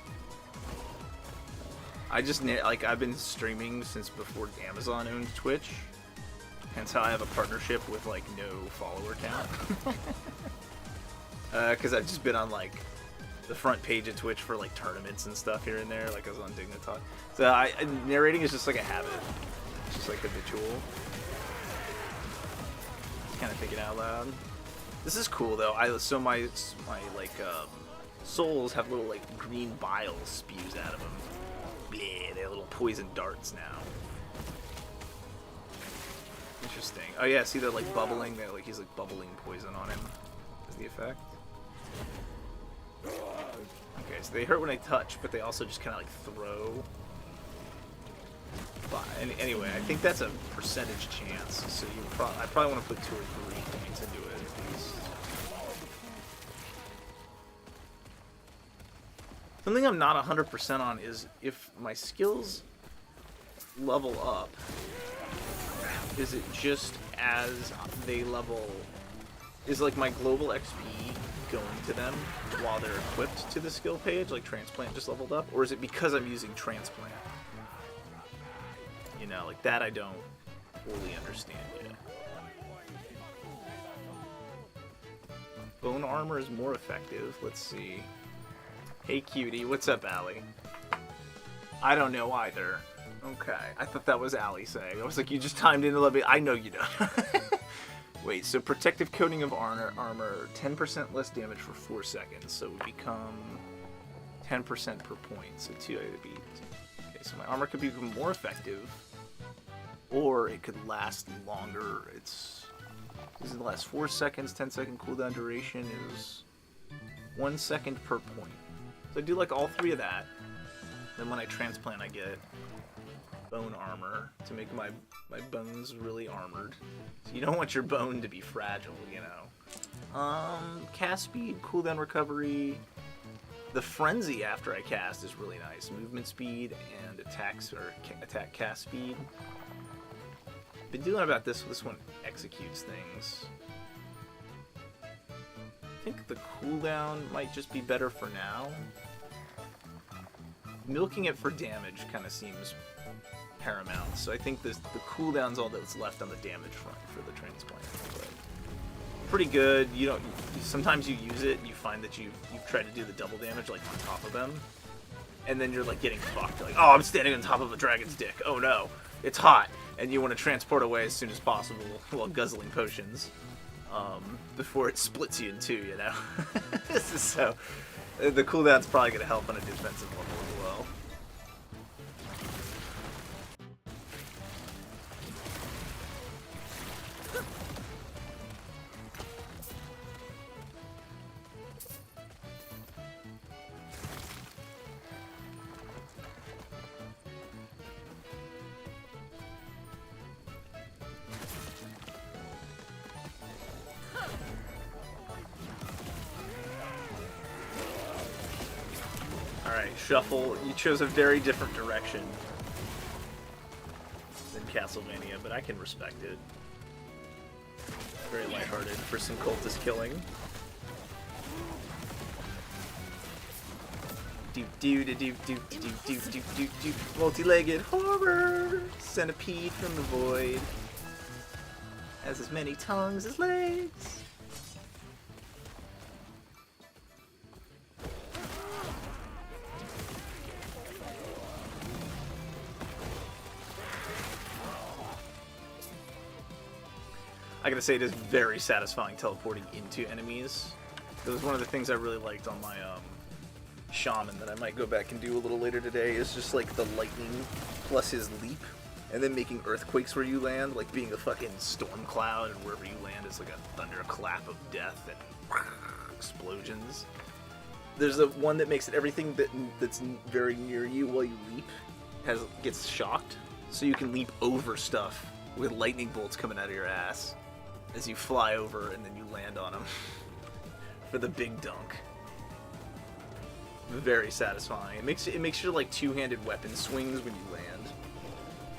I just I've been streaming since before Amazon owned Twitch. Hence how I have a partnership with like no follower count. Because I've just been on like the front page of Twitch for like tournaments and stuff here and there, like I was on Dignitas. So narrating is just like a habit. It's just like habitual. Kind of thinking out loud. This is cool though. So my like souls have little like green bile spews out of them. Bleh, they have little poison darts now. Interesting. Oh yeah, see they're like bubbling. They're like he's like bubbling poison on him. Is the effect? Okay, so they hurt when I touch, but they also just kind of like throw. But anyway, I think that's a percentage chance. So I probably want to put 2 or 3 points into it at least. Something I'm not 100% on is if my skills level up, is it just as they level? Is like my global XP going to them while they're equipped to the skill page, like Transplant just leveled up? Or is it because I'm using Transplant? You know, like that I don't fully understand yet. Bone armor is more effective. Let's see. Hey cutie, what's up, Allie? I don't know either. Okay, I thought that was Allie saying. I was like, you just timed in a little bit. I know you don't. Wait, so protective coating of armor, 10% less damage for 4 seconds. So it would become 10% per point. So 2 would be. Okay, so my armor could become more effective, or it could last longer. Does it last 4 seconds? 10-second cooldown duration is 1 second per point. So I do like all 3 of that. Then when I transplant, I get bone armor to make my bones really armored. So you don't want your bone to be fragile, you know. Cast speed, cooldown recovery. The frenzy after I cast is really nice. Movement speed and attack cast speed. Been doing about this. This one executes things. I think the cooldown might just be better for now. Milking it for damage kind of seems paramount, so I think the cooldown's all that's left on the damage front for the transplant. But pretty good. Sometimes you use it and you find that you've tried to do the double damage like on top of them, and then you're like getting fucked. You're like, oh, I'm standing on top of a dragon's dick. Oh no, it's hot, and you want to transport away as soon as possible while guzzling potions before it splits you in 2. You know, this is so. The cooldown's probably going to help on a defensive level as well. Alright, Shuffle, you chose a very different direction than Castlevania, but I can respect it. Very lighthearted for some cultist killing. Multi-legged horror! Centipede from the void. Has as many tongues as legs. I gotta say, it is very satisfying teleporting into enemies. It was one of the things I really liked on my shaman that I might go back and do a little later today, is just like the lightning plus his leap, and then making earthquakes where you land, like being a fucking storm cloud, and wherever you land is like a thunderclap of death and explosions. There's the one that makes it everything that's very near you while you leap gets shocked, so you can leap over stuff with lightning bolts coming out of your ass as you fly over, and then you land on them for the big dunk. Very satisfying. It makes your like two-handed weapon swings when you land,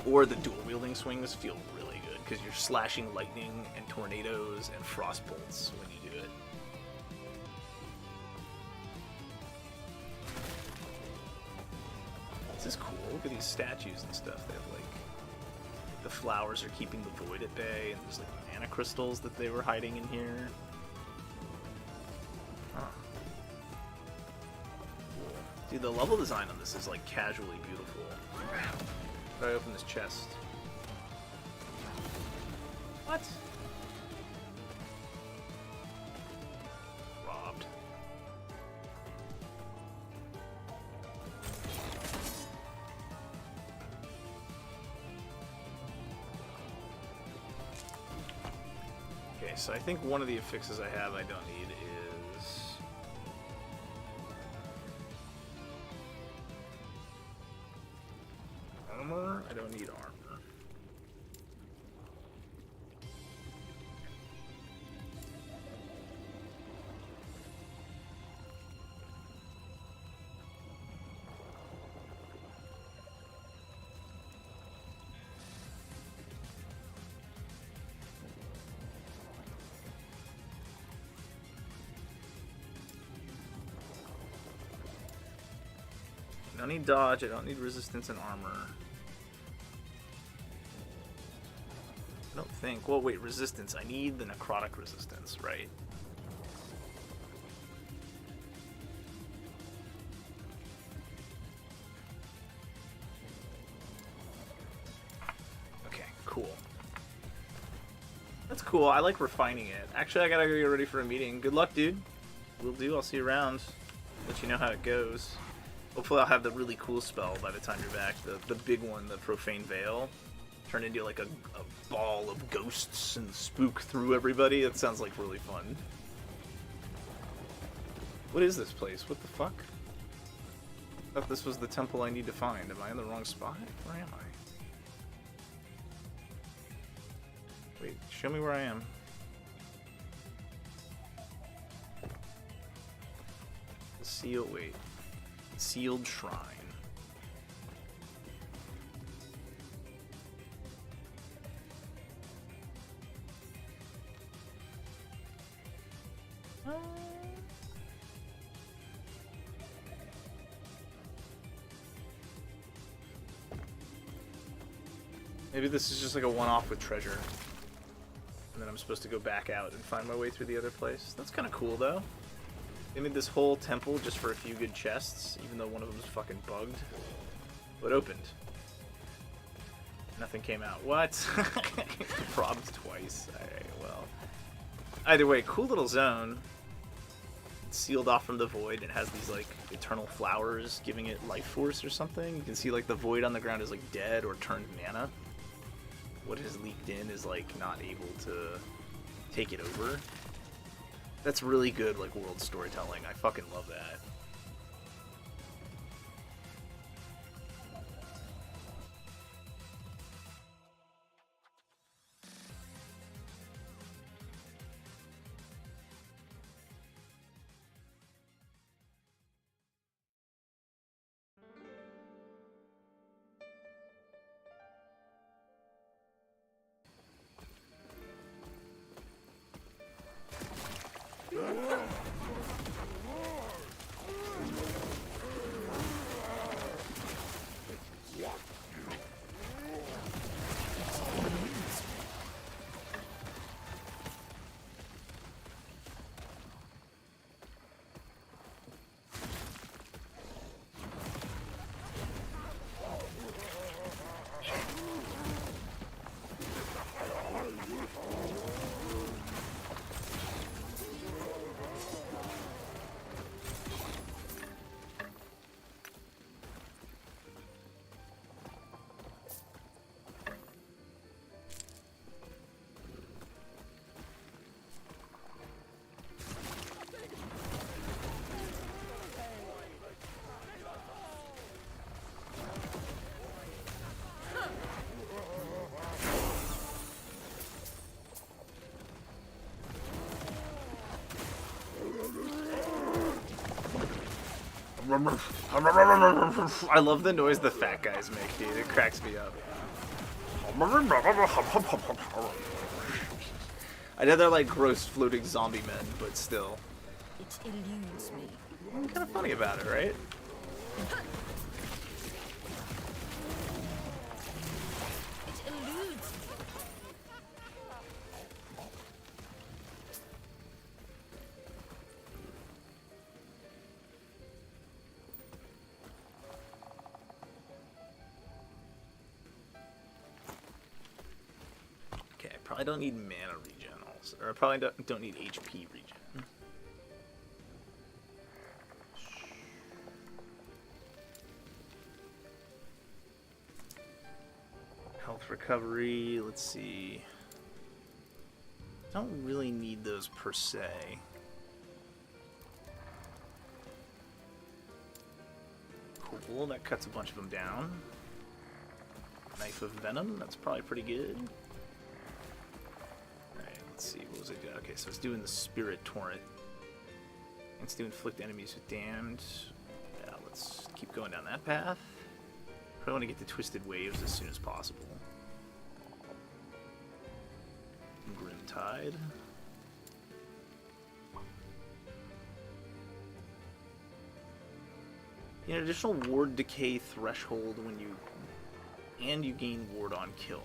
or the dual wielding swings feel really good because you're slashing lightning and tornadoes and frost bolts when you do it. This is cool. Look at these statues and stuff. They have like the flowers are keeping the void at bay, and there's like mana crystals that they were hiding in here. Huh. Dude, the level design on this is like casually beautiful. How do I open this chest? What? Robbed. Okay, so I think one of the affixes I have I don't need is... armor? I don't need armor. I don't need dodge, I don't need resistance and armor. I don't think. Well, wait, resistance. I need the necrotic resistance, right? Okay, cool. That's cool. I like refining it. Actually, I gotta go get ready for a meeting. Good luck, dude. Will do. I'll see you around. Let you know how it goes. Hopefully I'll have the really cool spell by the time you're back. The big one, the Profane Veil. Turn into like a ball of ghosts and spook through everybody. That sounds like really fun. What is this place? What the fuck? I thought this was the temple I need to find. Am I in the wrong spot? Where am I? Wait, show me where I am. The seal, wait. Sealed Shrine. Maybe this is just like a one-off with treasure. And then I'm supposed to go back out and find my way through the other place. That's kind of cool, though. They made this whole temple just for a few good chests, even though one of them was fucking bugged. But opened. Nothing came out. What? Robbed twice. Alright, well. Either way, cool little zone. It's sealed off from the void and has these, like, eternal flowers giving it life force or something. You can see, like, the void on the ground is, like, dead or turned mana. What has leaked in is, like, not able to take it over. That's really good, like, world storytelling. I fucking love that. I love the noise the fat guys make, dude. It cracks me up. I know they're like gross floating zombie men, but still. It eludes me. Kind of funny about it, right? It eludes me. Okay, I probably don't need mana regen also, or I probably don't need HP regen. Health recovery, let's see. Don't really need those per se. Cool, that cuts a bunch of them down. Knife of Venom, that's probably pretty good. Alright, let's see, what was it doing? Okay, so it's doing the Spirit Torrent. It's to inflict enemies with damned. Yeah, let's keep going down that path. Probably want to get the Twisted Waves as soon as possible. Grim Tide. An additional ward decay threshold when you gain ward on kill.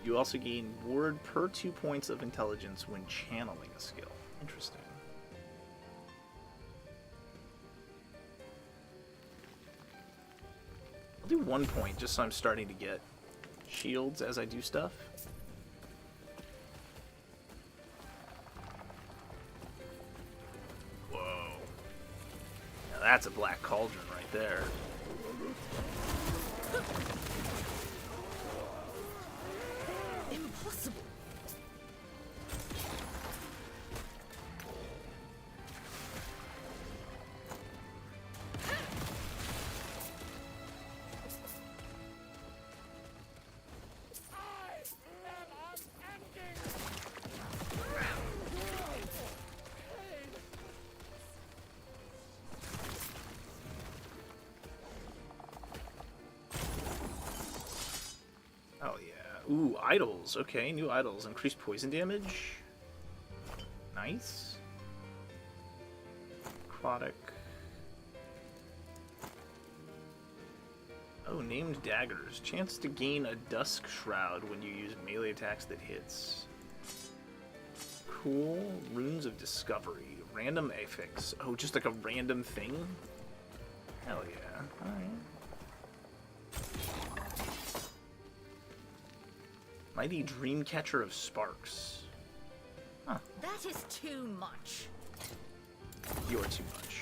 You also gain ward per 2 points of intelligence when channeling a skill. Interesting. I'll do 1 point just so I'm starting to get shields as I do stuff. Whoa. Now that's a black cauldron right there. Impossible. Oh yeah. Ooh, idols. Okay, new idols. Increased poison damage. Nice. Necrotic. Oh, named daggers. Chance to gain a dusk shroud when you use melee attacks that hits. Cool. Runes of discovery. Random affix. Oh, just like a random thing? Hell yeah. Alright. Mighty Dreamcatcher of Sparks. Huh. That is too much. You're too much.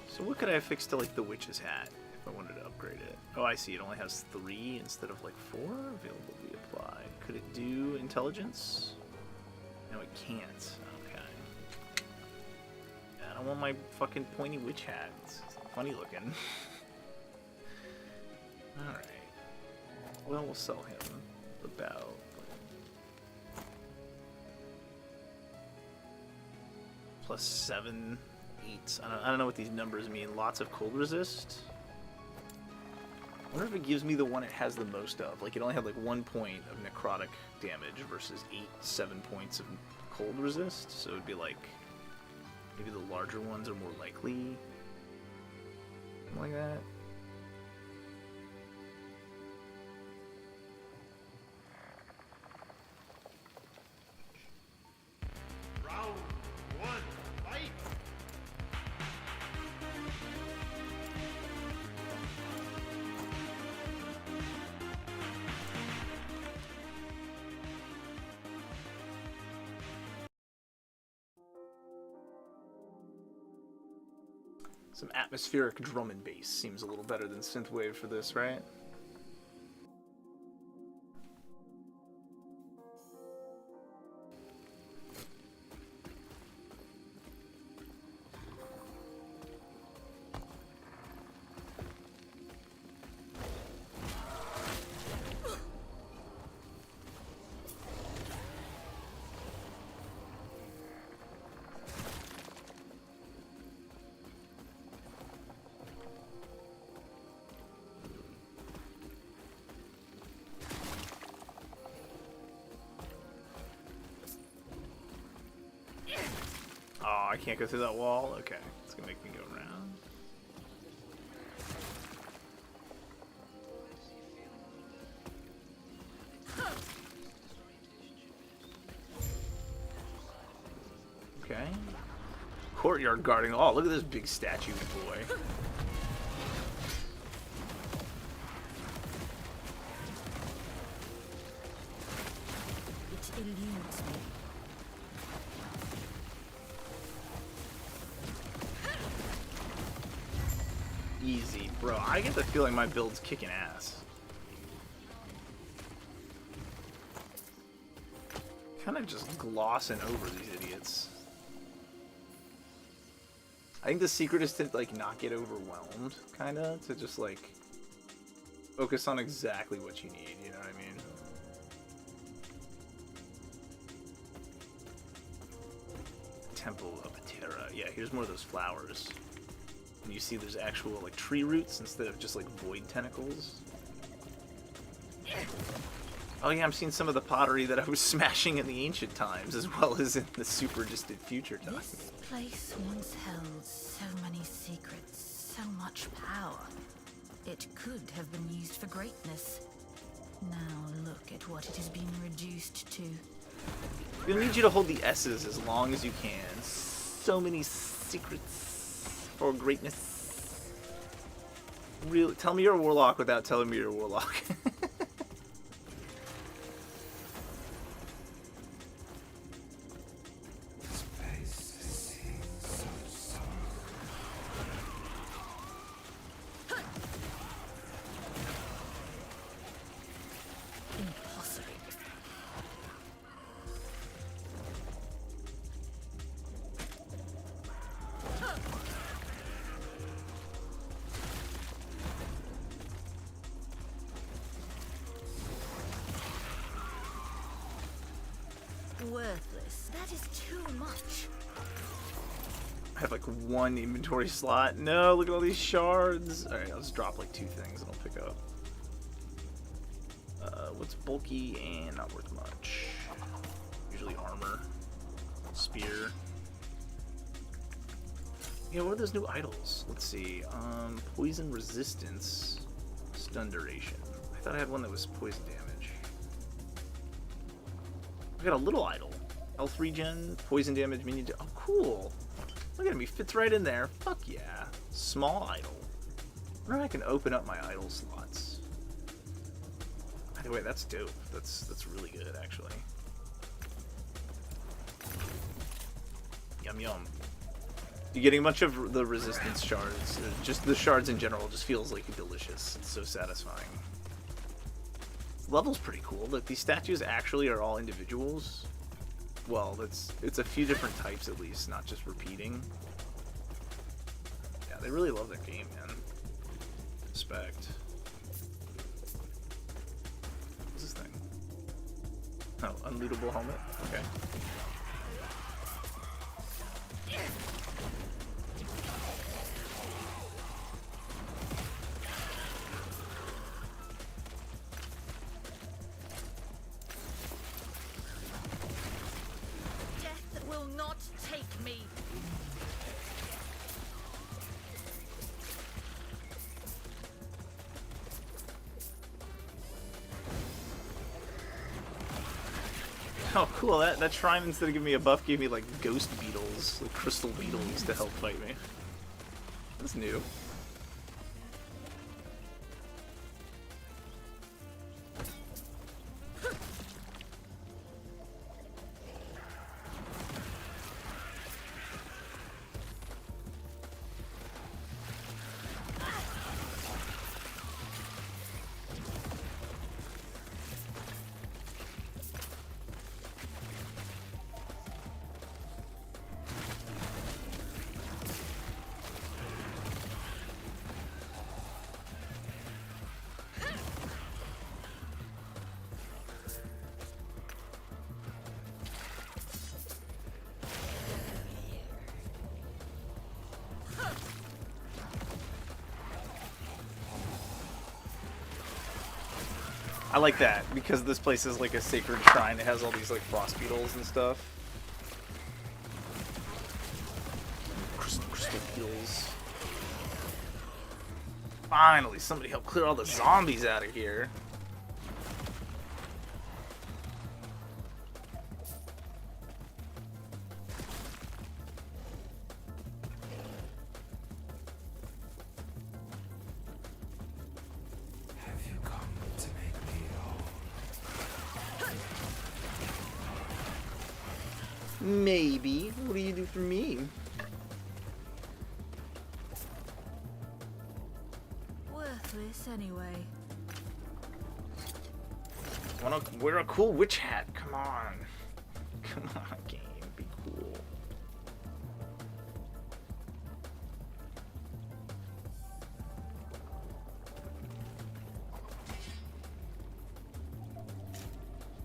So what could I affix to like the witch's hat if I wanted to upgrade it? Oh, I see. It only has 3 instead of like 4 availability applied. Could it do intelligence? No, it can't. Okay. I don't want my fucking pointy witch hat. It's funny looking. Alright. Well, we'll sell him about +7, 8. I don't know what these numbers mean. Lots of cold resist. I wonder if it gives me the one it has the most of. Like, it only had like 1 point of necrotic damage versus 7 points of cold resist. So it'd be like, maybe the larger ones are more likely. Something like that. Round 1, fight! Some atmospheric drum and bass seems a little better than synthwave for this, right? I can't go through that wall? Okay, it's gonna make me go around. Okay. Courtyard guarding. Oh, look at this big statue boy. It eludes me. Easy, bro. I get the feeling my build's kicking ass. Kind of just glossing over these idiots. I think the secret is to, like, not get overwhelmed, kind of. To just, like, focus on exactly what you need, you know what I mean? Temple of Terra. Yeah, here's more of those flowers. And you see there's actual, like, tree roots instead of just, like, void tentacles. Oh yeah, I'm seeing some of the pottery that I was smashing in the ancient times, as well as in the super distant future times. This place once held so many secrets, so much power. It could have been used for greatness. Now look at what it has been reduced to. We'll need you to hold the S's as long as you can. So many secrets for greatness. Really, tell me you're a warlock without telling me you're a warlock. Impossible. Worthless. That is too much. I have like one inventory slot. No, look at all these shards. Alright, I'll just drop like 2 things and I'll pick up. What's bulky and not worth much? Usually armor. Spear. Yeah, what are those new idols? Let's see. Poison resistance. Stun duration. I thought I had one that was poison damage. I got a little idol. Health regen, poison damage, minion. Oh, cool. Look at him. He fits right in there. Fuck yeah. Small idol. I wonder if I can open up my idol slots. By the way, that's dope. That's really good, actually. Yum yum. You getting much of the resistance shards? Just the shards in general just feels like delicious. It's so satisfying. Level's pretty cool. Look, these statues actually are all individuals. Well, it's a few different types at least, not just repeating. Yeah, they really love their game, man. Respect. What's this thing? Oh, unlootable helmet? Okay. Death will not take me. Oh, cool. That shrine, instead of giving me a buff, gave me, like, ghost beetles, like crystal beetles to help fight me. That's new. I like that, because this place is like a sacred shrine. It has all these like frost beetles and stuff. crystal heals. Finally, somebody help clear all the zombies out of here. Have you come to make me whole? Maybe. What do you do for me? Worthless anyway. Wanna wear a cool witch hat? Come on. Come on, game. Be cool.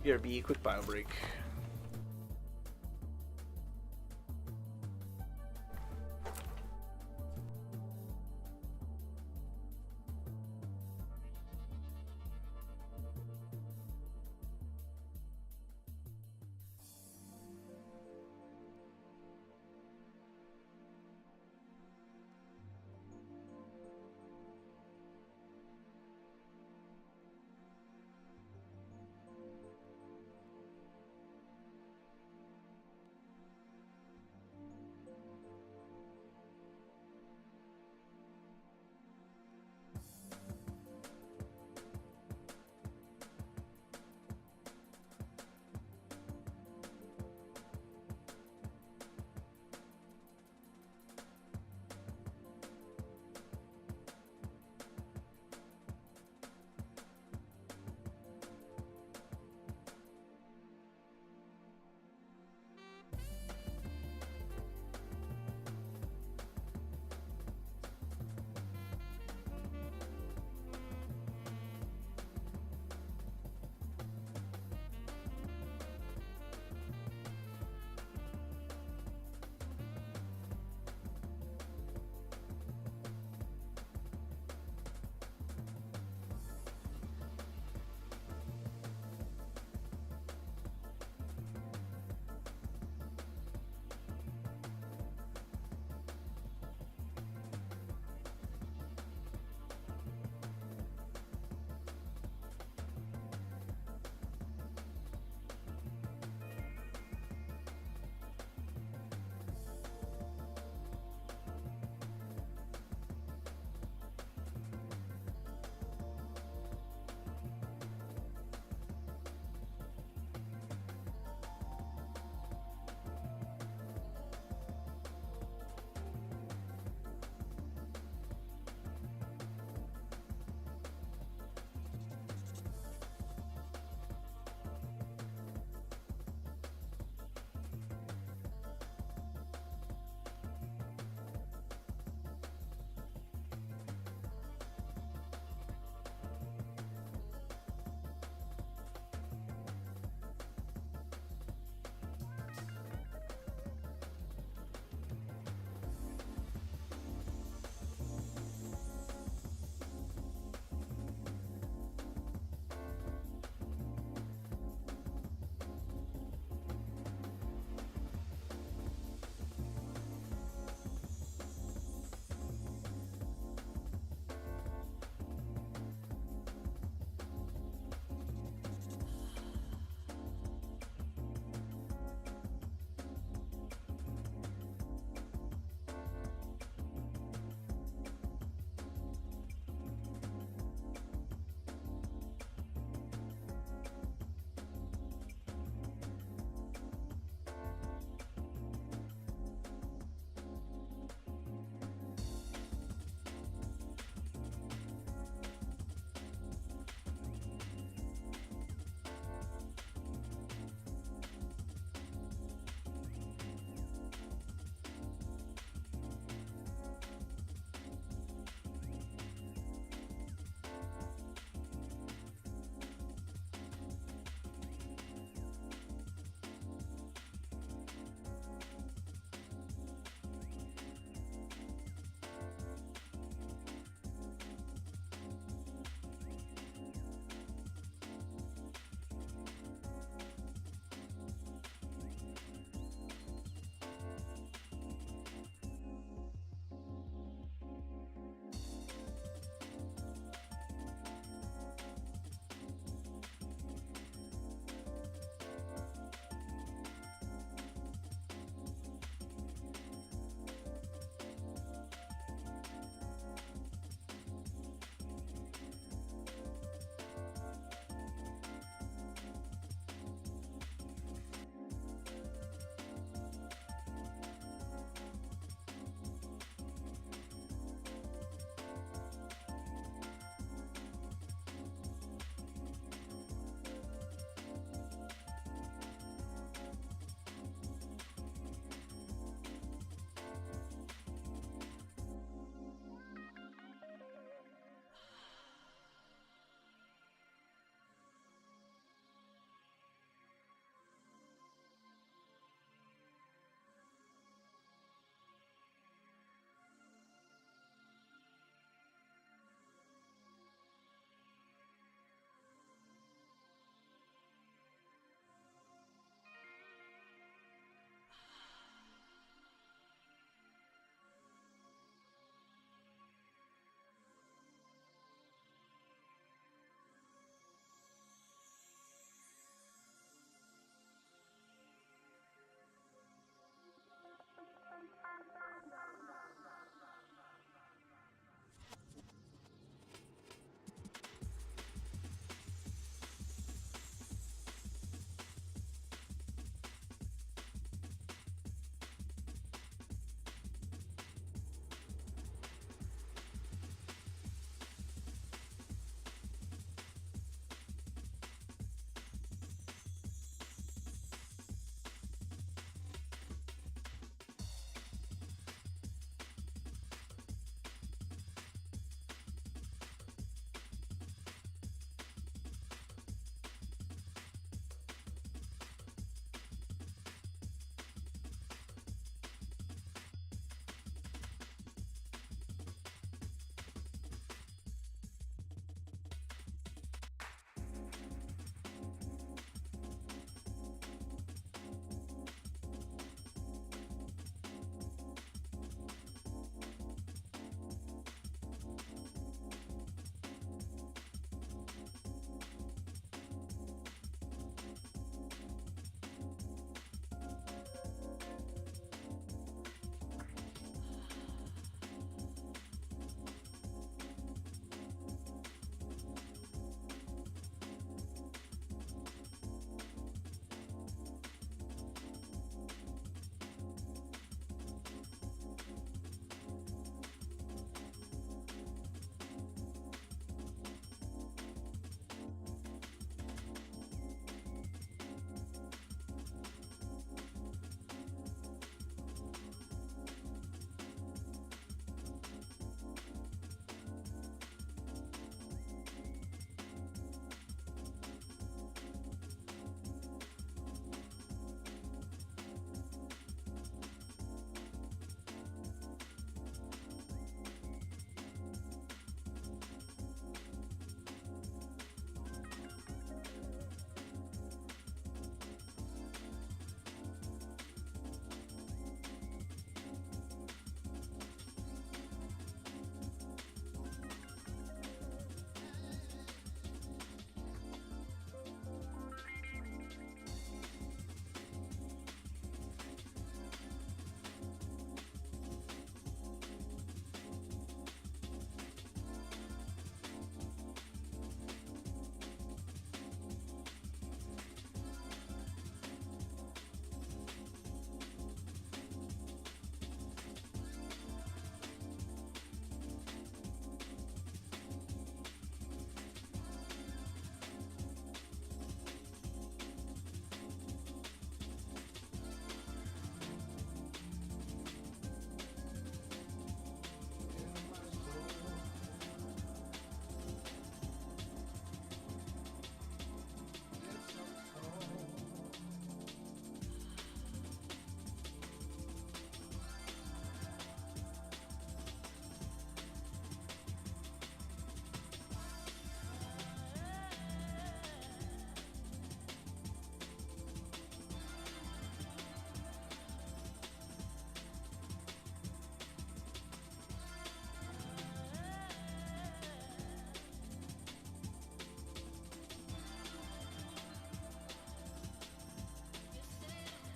BRB, quick bio break.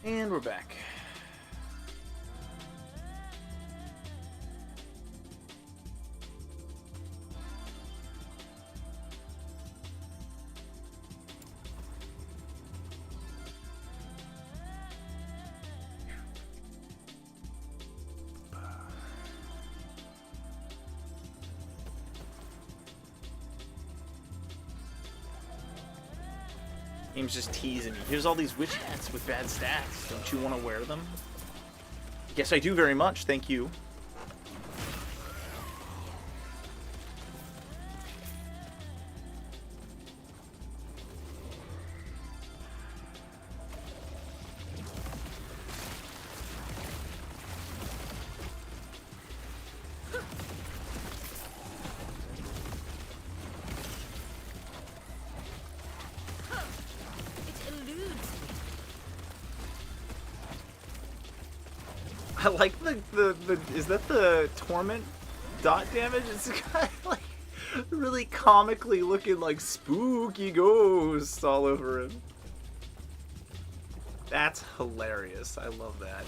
And we're back. Game's just teasing me. Here's all these witch hats with bad stats. Don't you want to wear them? Yes, I do very much. Thank you. I like the is that the torment dot damage? It's kind of like really comically looking like spooky ghosts all over him. That's hilarious. I love that.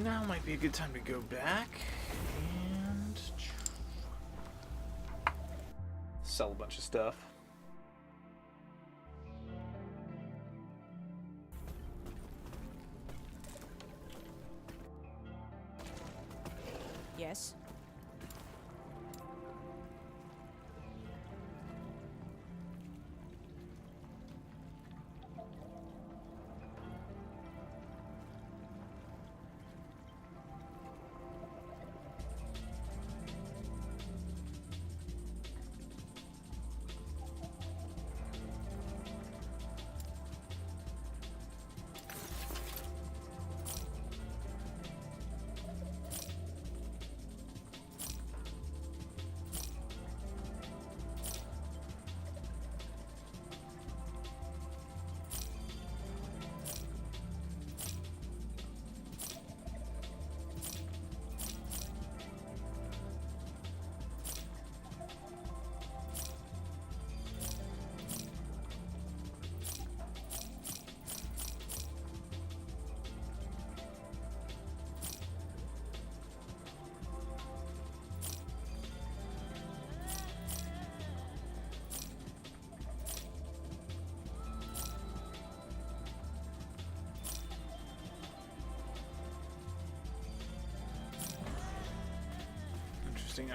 Now might be a good time to go back and sell a bunch of stuff. Yes.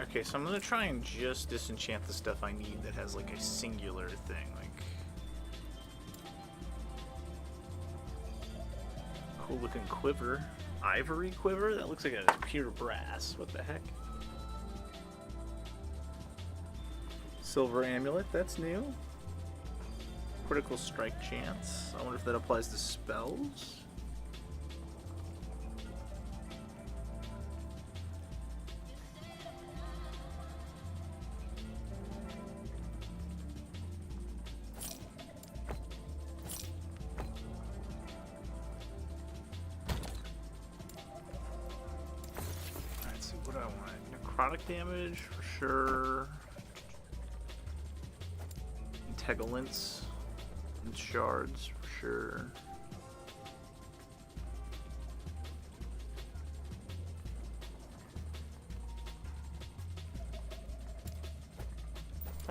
Okay, so I'm gonna try and just disenchant the stuff I need that has like a singular thing, like cool looking quiver, ivory quiver. That looks like a pure brass. What the heck? Silver amulet. That's new. Critical strike chance. I wonder if that applies to spells. Damage for sure. Integument's and shards for sure.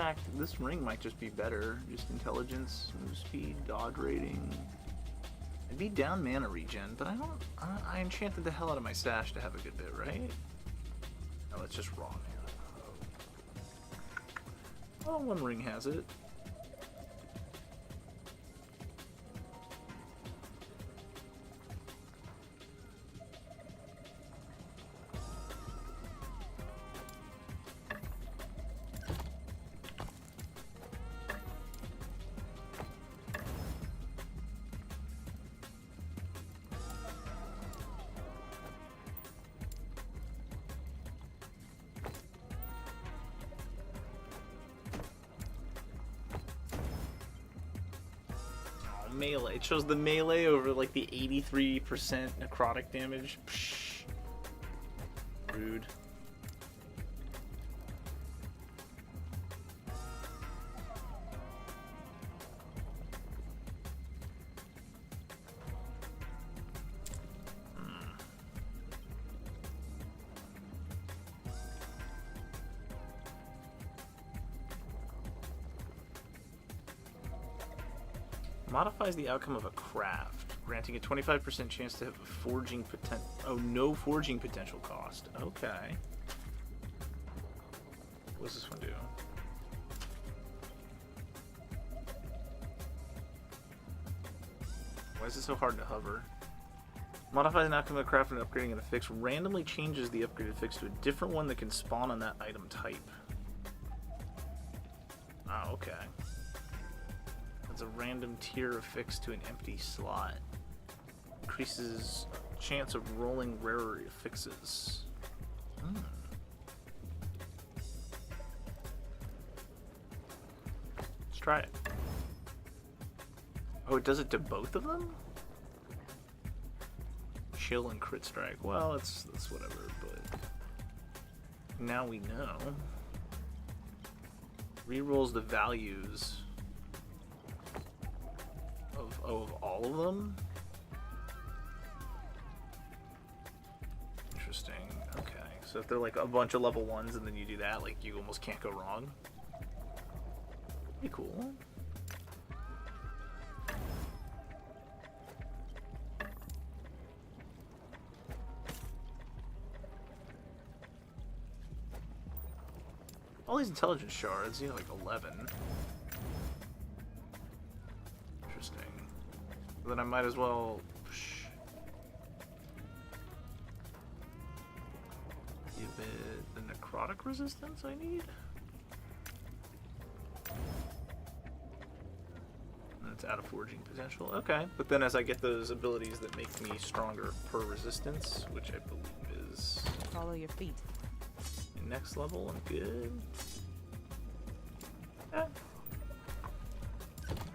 fact, this ring might just be better. Just intelligence, move speed, dodge rating. I'd be down mana regen, but I don't. I enchanted the hell out of my stash to have a good bit, right? No, it's just raw mana. Well, one ring has it. Melee. It shows the melee over like the 83% necrotic damage. Psh. Rude. Modifies the outcome of a craft, granting a 25% chance to have a forging potential. Oh, no forging potential cost. Okay. What does this one do? Why is it so hard to hover? Modifies an outcome of a craft when upgrading an affix. Randomly changes the upgraded affix to a different one that can spawn on that item type. Oh, okay. A random tier affixed to an empty slot. Increases chance of rolling rarer affixes. Let's try it. Oh, it does it to both of them? Chill and crit strike. Well, that's whatever, but now we know. Rerolls the values of all of them? Interesting. Okay. So if they're like a bunch of level 1s and then you do that, like you almost can't go wrong. Pretty cool. All these intelligence shards, you know, like 11. Then I might as well give it the necrotic resistance I need. And it's out of forging potential. Okay, but then as I get those abilities that make me stronger per resistance, which I believe is follow your feet. Next level, I'm good. Yeah.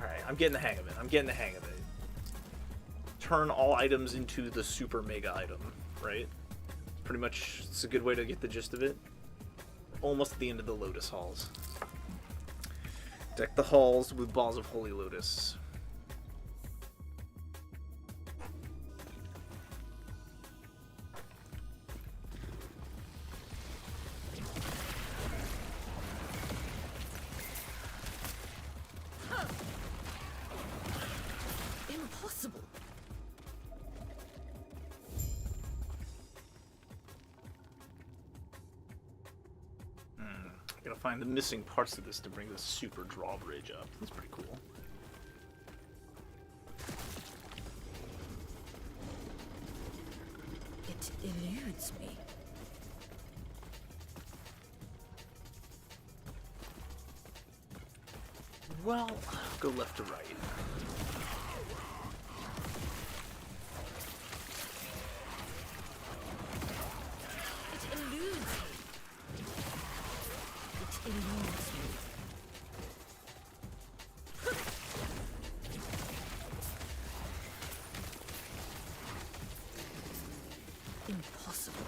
Alright, I'm getting the hang of it. Turn all items into the super mega item, right? Pretty much, it's a good way to get the gist of it. Almost at the end of the Lotus Halls. Deck the halls with balls of Holy Lotus. Impossible. Gotta find the missing parts of this to bring this super drawbridge up. That's pretty cool. It eludes me. Well, go left to right. It eludes me. It eludes me. Impossible.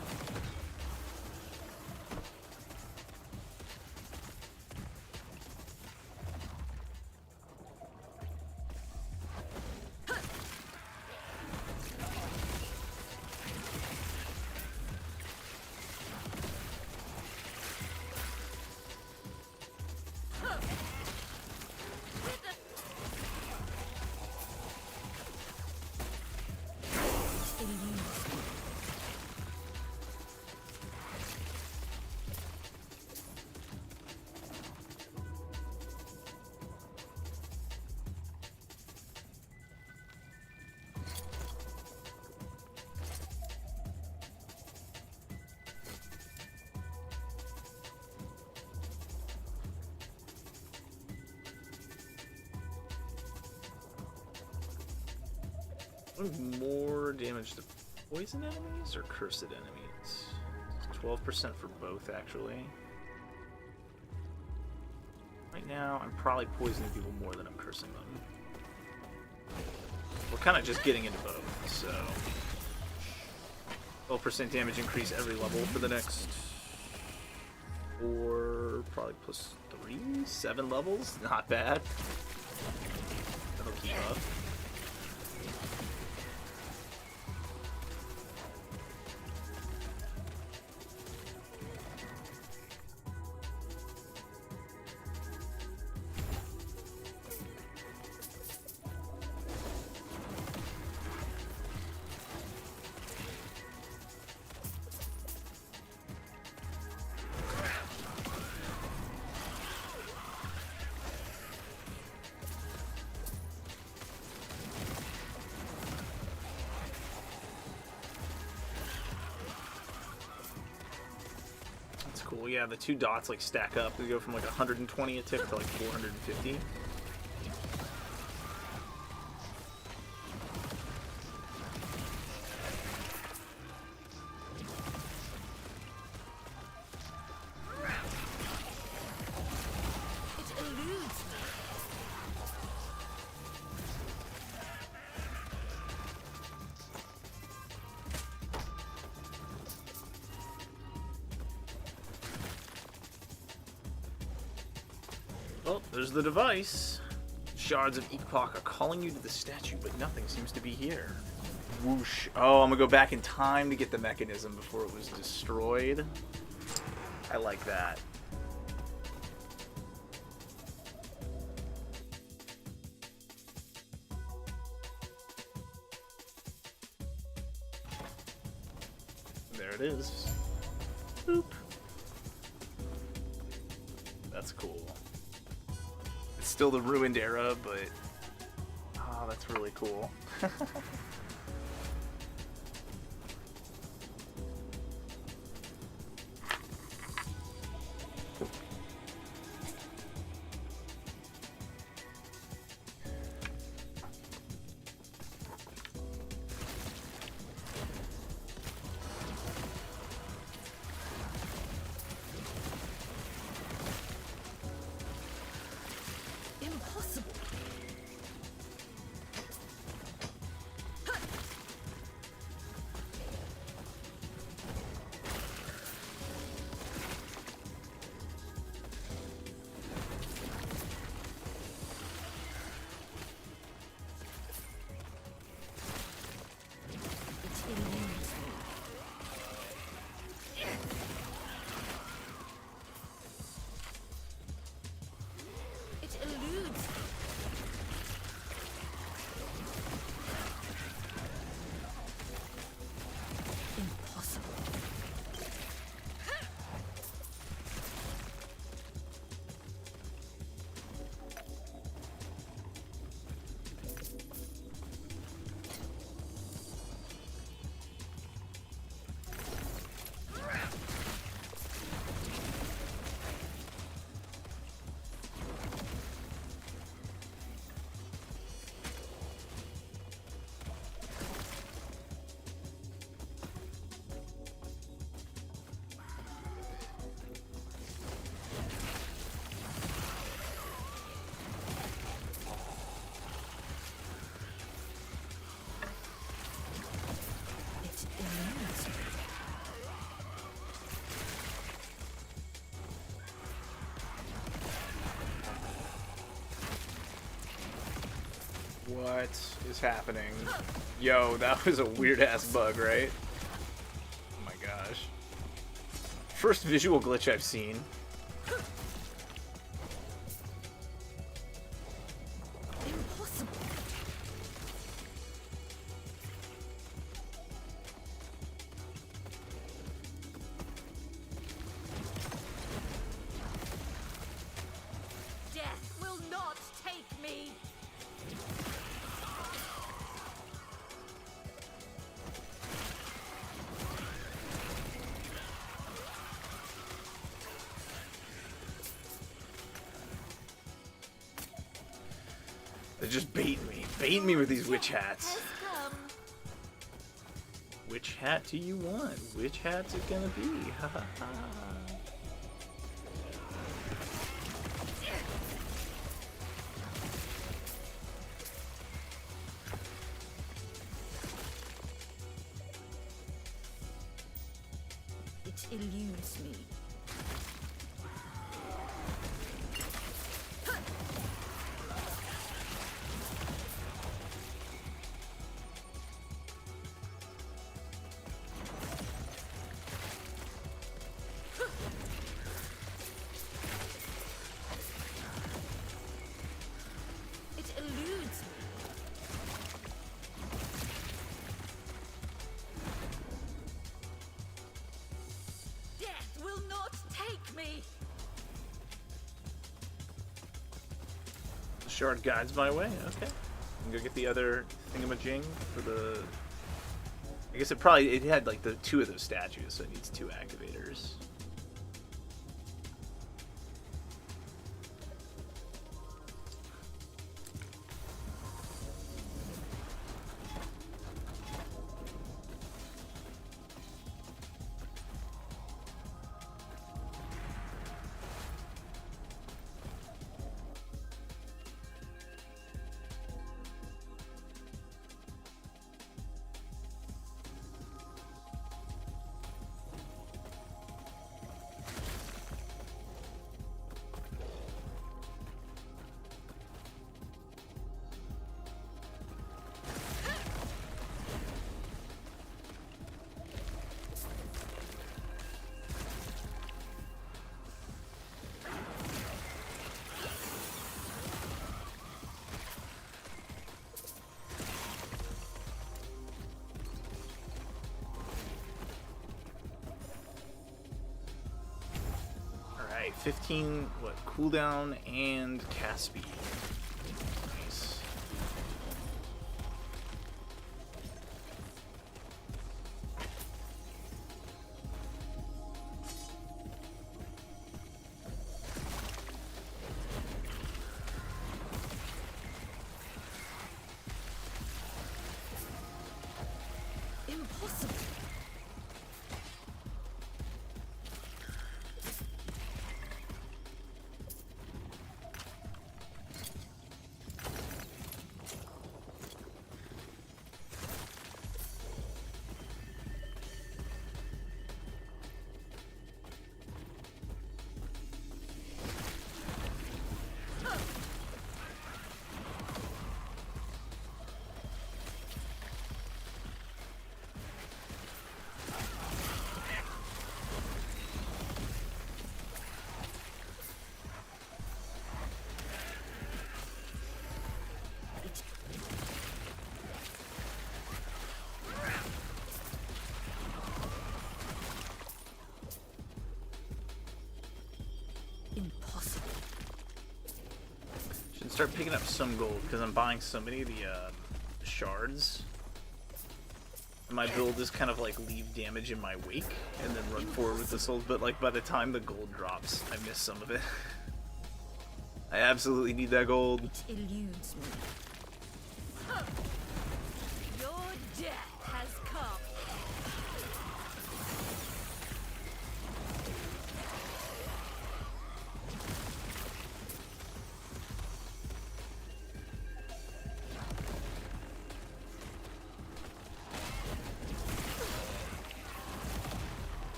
More damage to poison enemies or cursed enemies? 12% for both, actually. Right now, I'm probably poisoning people more than I'm cursing them. We're kind of just getting into both, so... 12% damage increase every level for the next... 4... probably plus 3? 7 levels? Not bad. That'll keep up. Cool, yeah, the two dots like stack up. They go from like 120 a tick to like 450. It eludes me. Oh, there's the device. Shards of Epoch are calling you to the statue, but nothing seems to be here. Whoosh. Oh, I'm gonna go back in time to get the mechanism before it was destroyed. I like that. There it is. Boop. That's cool. It's still the ruined era, but oh, that's really cool. Impossible. It eludes me. It eludes me. Impossible. It eludes me. What is happening? Yo, that was a weird ass bug, right? Oh my gosh. First visual glitch I've seen. Impossible. Death will not take me. They just bait me with these witch hats. Has come. Which hat do you want? Which hat's it gonna be? Ha ha ha. It eludes me. It eludes me. Death will not take me. The shard guides my way. Okay. And go get the other thingamajig for the. I guess it had like the 2 of those statues, so it needs 2 activators. Alright, 15 cooldown and cast speed. Nice. Impossible. Impossible. Should start picking up some gold because I'm buying so many of the shards. My build is kind of like leave damage in my wake and then run forward with the souls, but like by the time the gold drops, I miss some of it. I absolutely need that gold. It eludes me. Your death has come.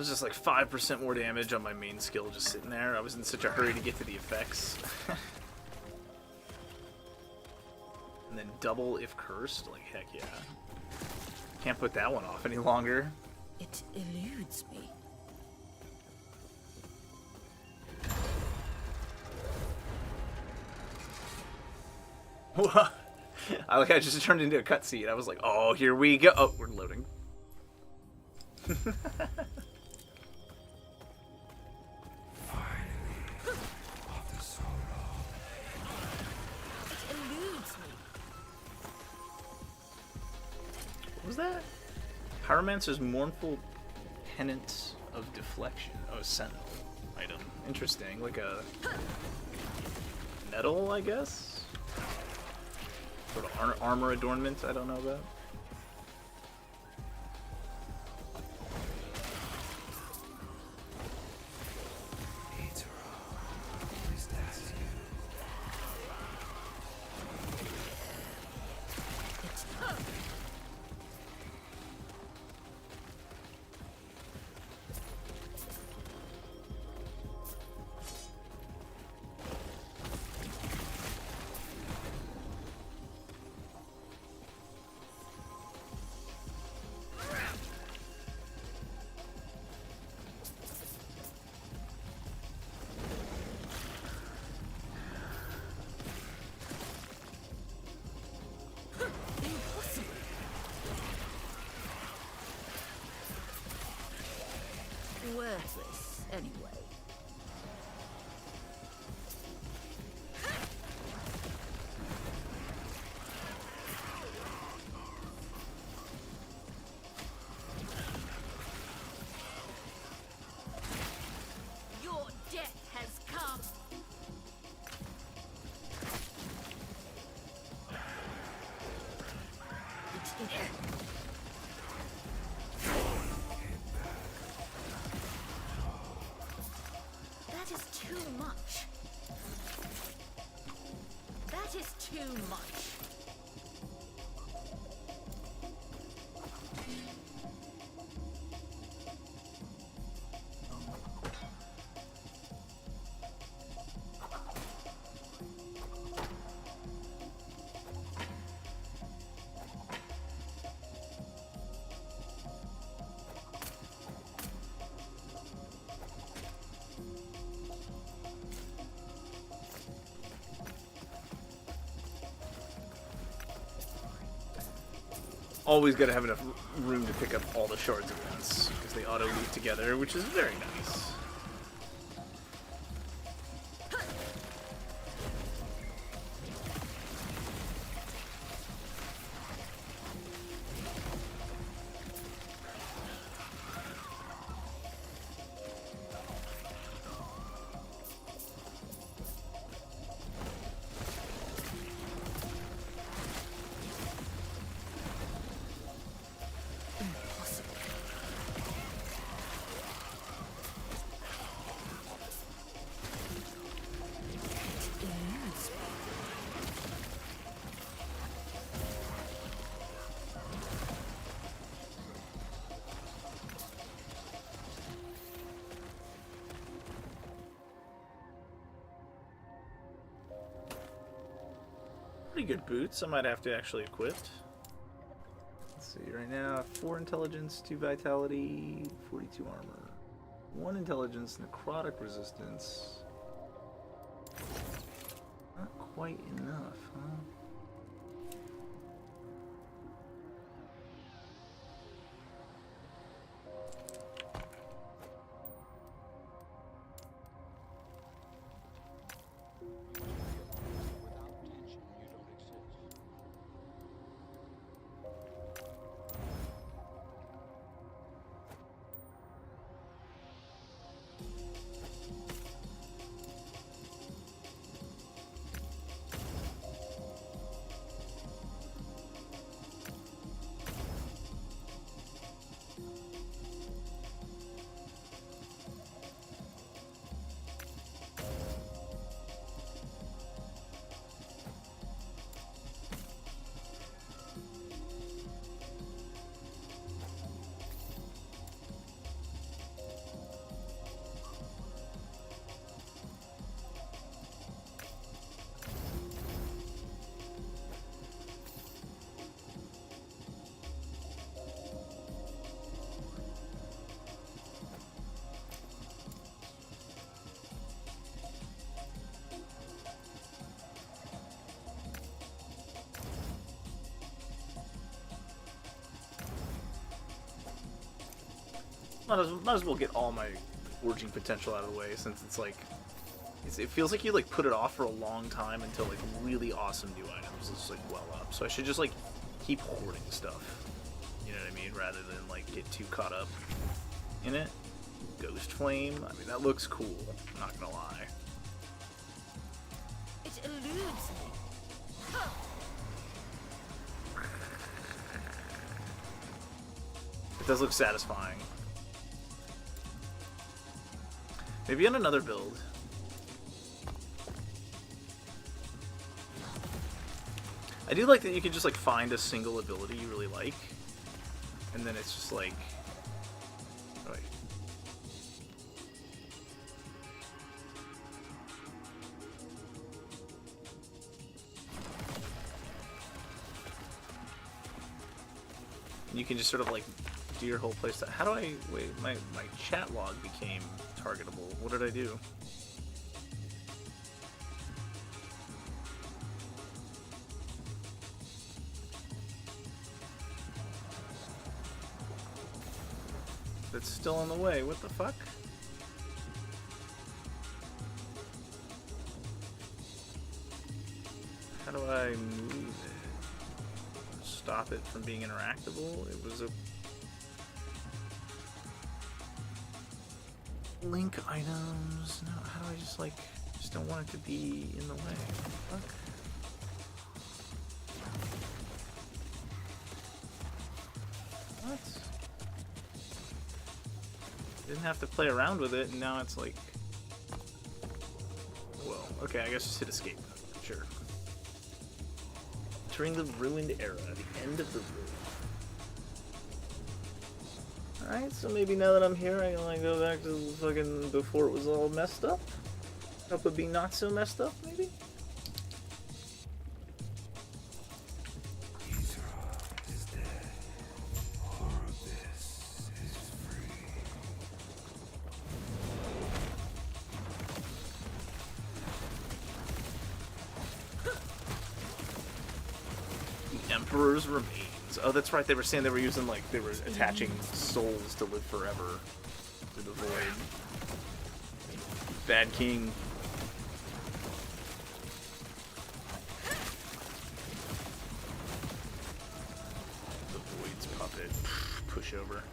was just like 5% more damage on my main skill just sitting there. I was in such a hurry to get to the effects. And then double if cursed, like heck yeah. Can't put that one off any longer. It eludes me. I just turned into a cutscene. I was like, oh, here we go. Oh, we're loading. After so long. It eludes me. What was that? Pyromancer's Mournful Penance of Deflection. Oh, Sentinel item. Interesting. Like a metal, I guess? Sort of armor adornment I don't know about. Is that you? Worthless, anyway. Your death has come. That is too much. That is too much. Always gotta have enough room to pick up all the shards at once, because they auto-loop together, which is very nice. Pretty good boots. I might have to actually equip. Let's see, right now, 4 intelligence, 2 vitality, 42 armor. 1 intelligence, necrotic resistance. Not quite enough, huh? Might as well get all my forging potential out of the way, since it's like it feels like you like put it off for a long time until like really awesome new items just like well up. So I should just like keep hoarding stuff. You know what I mean? Rather than like get too caught up in it. Ghost Flame. I mean, that looks cool. I'm not gonna lie. It eludes me. It does look satisfying. Maybe on another build. I do like that you can just like find a single ability you really like, and then it's just like, oh, wait. And you can just sort of like do your whole playstyle. How do I wait? My chat log became targetable. What did I do? It's still on the way. What the fuck? How do I move it? Stop it from being interactable? It was a link items. No, how do I just like just don't want it to be in the way? What the fuck? What? Didn't have to play around with it, and now it's like, well, okay, I guess just hit escape. Sure. Entering the ruined era, the end of the ruin. Alright, so maybe now that I'm here, I can like go back to fucking before it was all messed up. Hope it be not so messed up, maybe? Ezra is dead. Horribus is free. The Emperor's remains. Oh, that's right. They were saying they were using like they were attaching souls to live forever through the void. Bad King. The void's puppet. Pushover.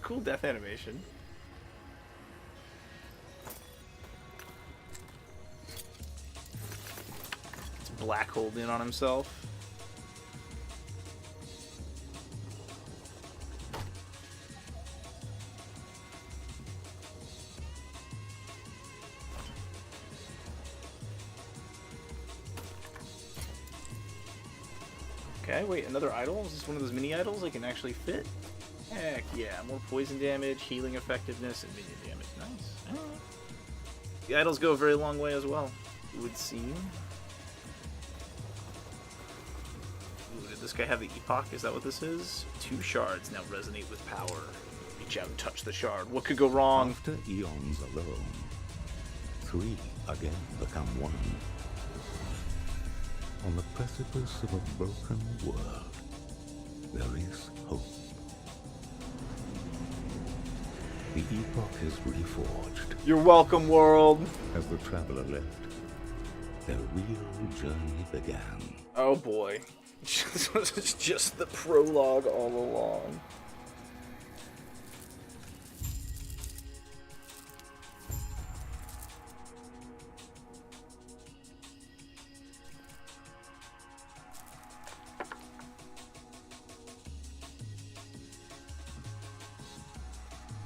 Cool death animation. Black holed in on himself. Okay, wait, another idol? Is this one of those mini idols I can actually fit? Heck yeah, more poison damage, healing effectiveness, and minion damage. Nice. Alright. The idols go a very long way as well, it would seem. Did this guy have the epoch? Is that what this is? 2 shards now resonate with power. Reach out and touch the shard. What could go wrong? After eons alone, 3 again become 1. On the precipice of a broken world, there is hope. The epoch is reforged. You're welcome, world. As the traveler left, their real journey began. Oh boy. This was just the prologue all along.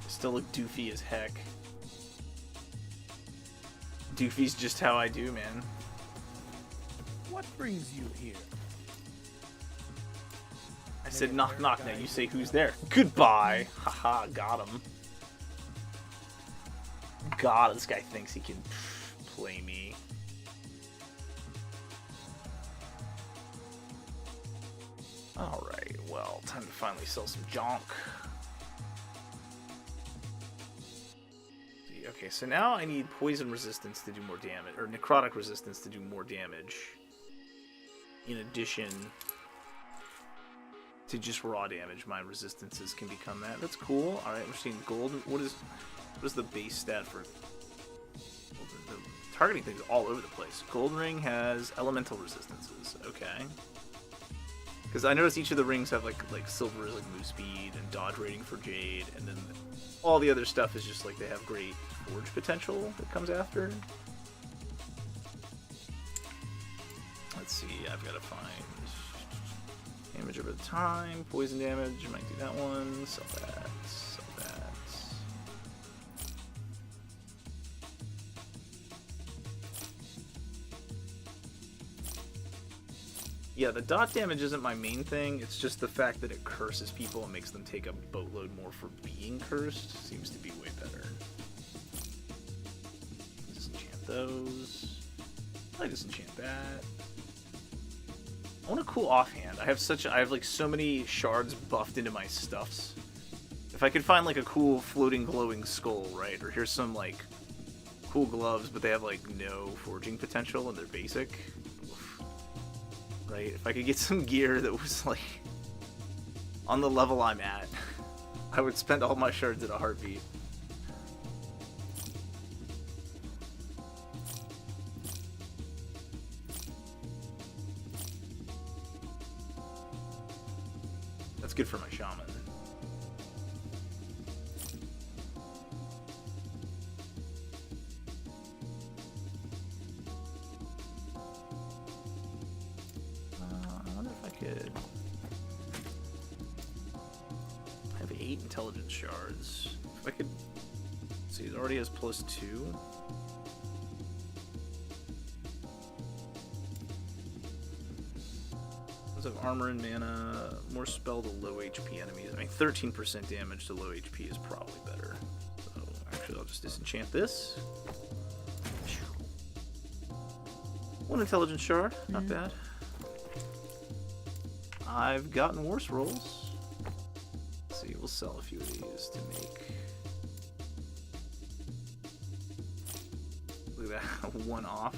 Still look doofy as heck. Doofy's just how I do, man. What brings you here? I said knock knock, now you say who's there. Goodbye! Haha, got him. God, this guy thinks he can play me. Alright, well, time to finally sell some junk. Okay, so now I need poison resistance to do more damage, or necrotic resistance to do more damage. In addition to just raw damage, my resistances can become that. That's cool. All right, we're seeing gold. What is the base stat for? The targeting things all over the place. Gold ring has elemental resistances. Okay. Because I noticed each of the rings have like silver is like move speed and dodge rating for Jade, and then all the other stuff is just like they have great forge potential that comes after. Let's see, I've got to find damage over time, poison damage, I might do that one, sell that, sell that. Yeah, the dot damage isn't my main thing, it's just the fact that it curses people and makes them take a boatload more for being cursed seems to be way better. Disenchant those. I disenchant that. I want a cool offhand. I have like so many shards buffed into my stuffs. If I could find like a cool floating glowing skull, right? Or here's some like cool gloves, but they have like no forging potential and they're basic. Oof. Right? If I could get some gear that was like on the level I'm at, I would spend all my shards in a heartbeat. That's good for my shaman. I wonder if I could... I have 8 intelligence shards. If I could... See, it already has +2. Of armor and mana, more spell to low HP enemies. I mean, 13% damage to low HP is probably better. So, actually, I'll just disenchant this. 1 intelligence shard, not bad. I've gotten worse rolls. Let's see, we'll sell a few of these to make. Look at that, 1 off.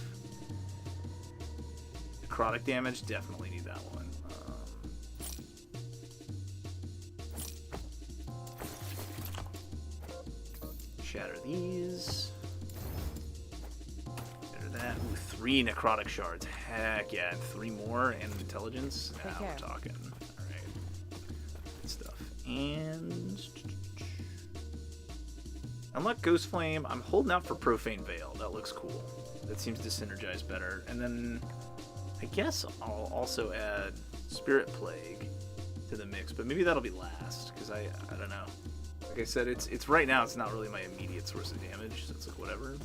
Necrotic damage, definitely need that one. Shatter these. Shatter that. Ooh, 3 necrotic shards. Heck yeah, and 3 more and intelligence. Now we're talking. Alright. Good stuff. And unlock Ghost Flame. I'm holding out for Profane Veil. That looks cool. That seems to synergize better. And then I guess I'll also add Spirit Plague to the mix, but maybe that'll be last, because I don't know. Like I said, it's right now, it's not really my immediate source of damage, so it's like whatever.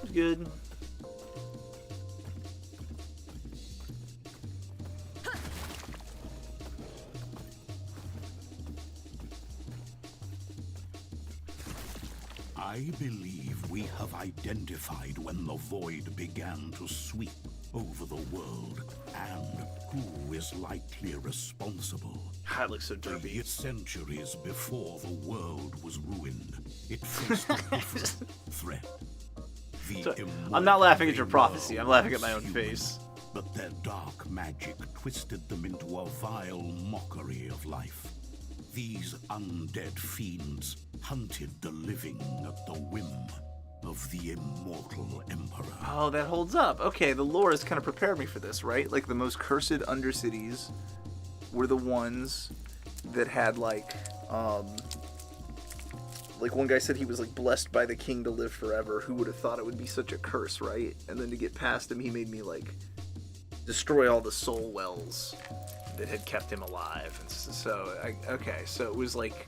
It's good. I believe we have identified when the void began to sweep over the world, and who is likely responsible. God, it looks so derpy. Centuries before the world was ruined, it faced a different threat. I'm not laughing at your prophecy, I'm laughing at my own face. But their dark magic twisted them into a vile mockery of life. These undead fiends hunted the living at the whim of the immortal emperor. Oh, that holds up. Okay, the lore has kind of prepared me for this, right? Like, the most cursed undercities were the ones that had, like one guy said he was, like, blessed by the king to live forever. Who would have thought it would be such a curse, right? And then to get past him, he made me, like, destroy all the soul wells that had kept him alive. And so, okay, so it was, like,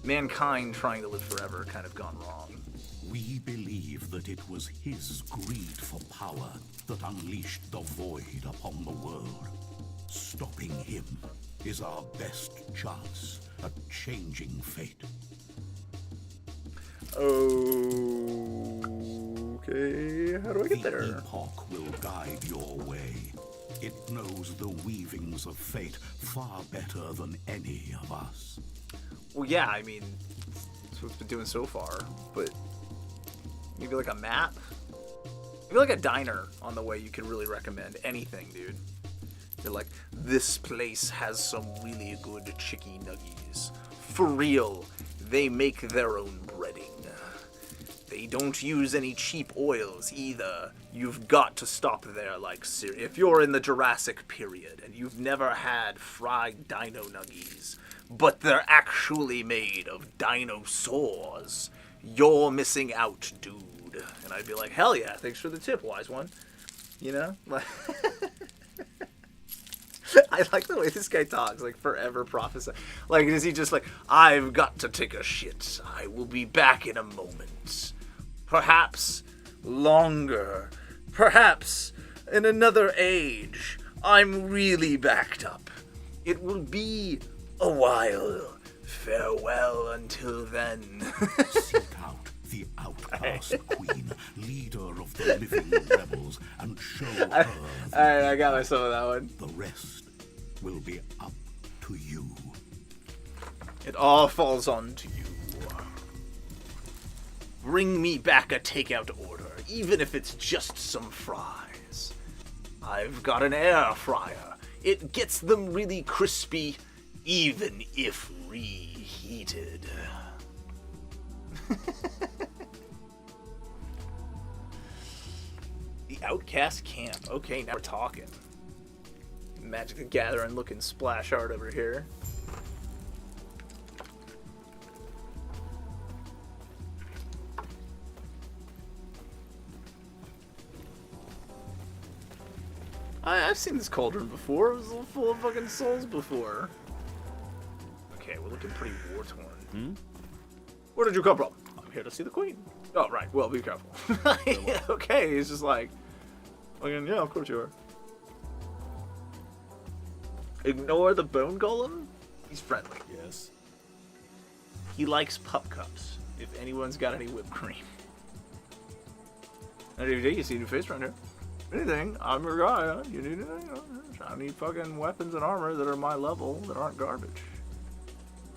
mankind trying to live forever kind of gone wrong. We believe that it was his greed for power that unleashed the void upon the world. Stopping him is our best chance at changing fate. Okay, how do I get there? The epoch will guide your way. It knows the weavings of fate far better than any of us. Well, yeah, I mean, that's what it's been doing so far, but maybe like a map? I feel like a diner on the way you could really recommend anything, dude. You're like, this place has some really good chicky nuggies. For real, they make their own breading. They don't use any cheap oils either. You've got to stop there, like, if you're in the Jurassic period and you've never had fried dino nuggies, but they're actually made of dinosaurs, you're missing out, dude. And I'd be like, hell yeah, thanks for the tip, wise one. You know? I like the way this guy talks, like, forever prophesy. Like, is he just like, I've got to take a shit. I will be back in a moment. Perhaps longer. Perhaps in another age. I'm really backed up. It will be a while. Farewell until then. Seek out the outcast queen, leader of the living rebels, and show her. Alright, I got myself of that one. The rest will be up to you. It all falls on to you. Bring me back a takeout order, even if it's just some fries. I've got an air fryer. It gets them really crispy, even if reheated. The Outcast Camp. Okay, now we're talking. Magic the Gathering looking splash art over here. I've seen this cauldron before. It was full of fucking souls before. Okay, we're looking pretty war-torn. Where did you come from? I'm here to see the queen. Oh, right. Well, be careful. Okay, he's just like, yeah, of course you are. Ignore the bone golem? He's friendly. Yes. He likes pup cups, if anyone's got any whipped cream. And every day you see a new face around here. Anything, I'm your guy, huh? You need anything? I need fucking weapons and armor that are my level, that aren't garbage.